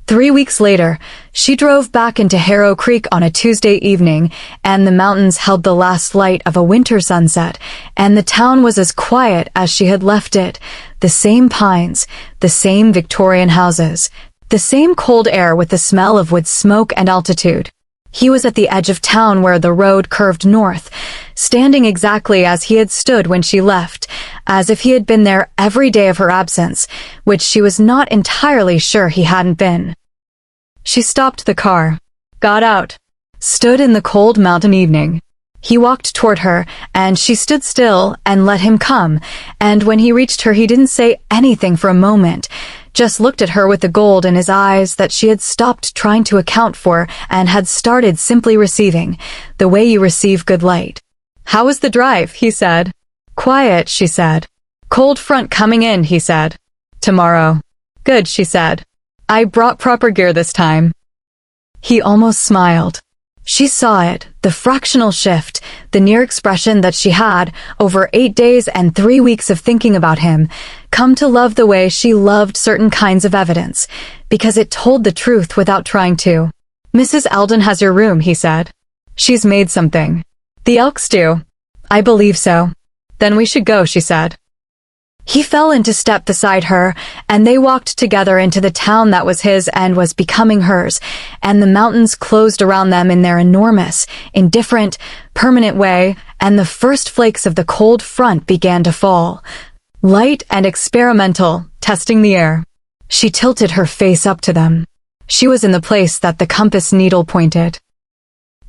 3 weeks later, she drove back into Harrow Creek on a Tuesday evening, and the mountains held the last light of a winter sunset, and the town was as quiet as she had left it, the same pines, the same Victorian houses, the same cold air with the smell of wood smoke and altitude. He was at the edge of town where the road curved north, standing exactly as he had stood when she left, as if he had been there every day of her absence, which she was not entirely sure he hadn't been. She stopped the car, got out, stood in the cold mountain evening. He walked toward her, and she stood still and let him come, and when he reached her he didn't say anything for a moment, just looked at her with the gold in his eyes that she had stopped trying to account for and had started simply receiving, the way you receive good light. "How was the drive?" he said. "Quiet," she said. "Cold front coming in," he said. "Tomorrow." "Good," she said. "I brought proper gear this time." He almost smiled. She saw it, the fractional shift, the near expression that she had, over 8 days and 3 weeks of thinking about him, come to love the way she loved certain kinds of evidence, because it told the truth without trying to. "Mrs. Eldon has your room," he said. "She's made something." "The Elks do." "I believe so." "Then we should go," she said. He fell into step beside her, and they walked together into the town that was his and was becoming hers, and the mountains closed around them in their enormous, indifferent, permanent way, and the first flakes of the cold front began to fall. Light and experimental, testing the air. She tilted her face up to them. She was in the place that the compass needle pointed.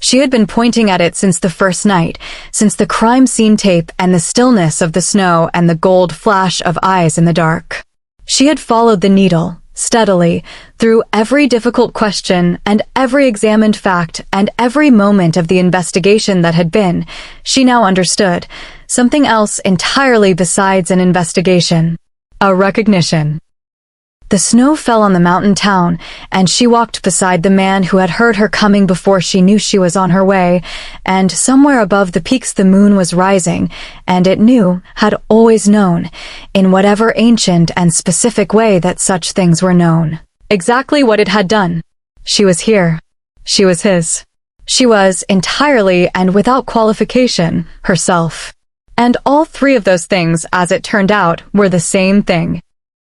She had been pointing at it since the first night, since the crime scene tape and the stillness of the snow and the gold flash of eyes in the dark. She had followed the needle, steadily, through every difficult question and every examined fact and every moment of the investigation that had been, she now understood, something else entirely besides an investigation. A recognition. The snow fell on the mountain town, and she walked beside the man who had heard her coming before she knew she was on her way, and somewhere above the peaks the moon was rising, and it knew, had always known, in whatever ancient and specific way that such things were known. Exactly what it had done. She was here. She was his. She was, entirely and without qualification, herself. And all 3 of those things, as it turned out, were the same thing.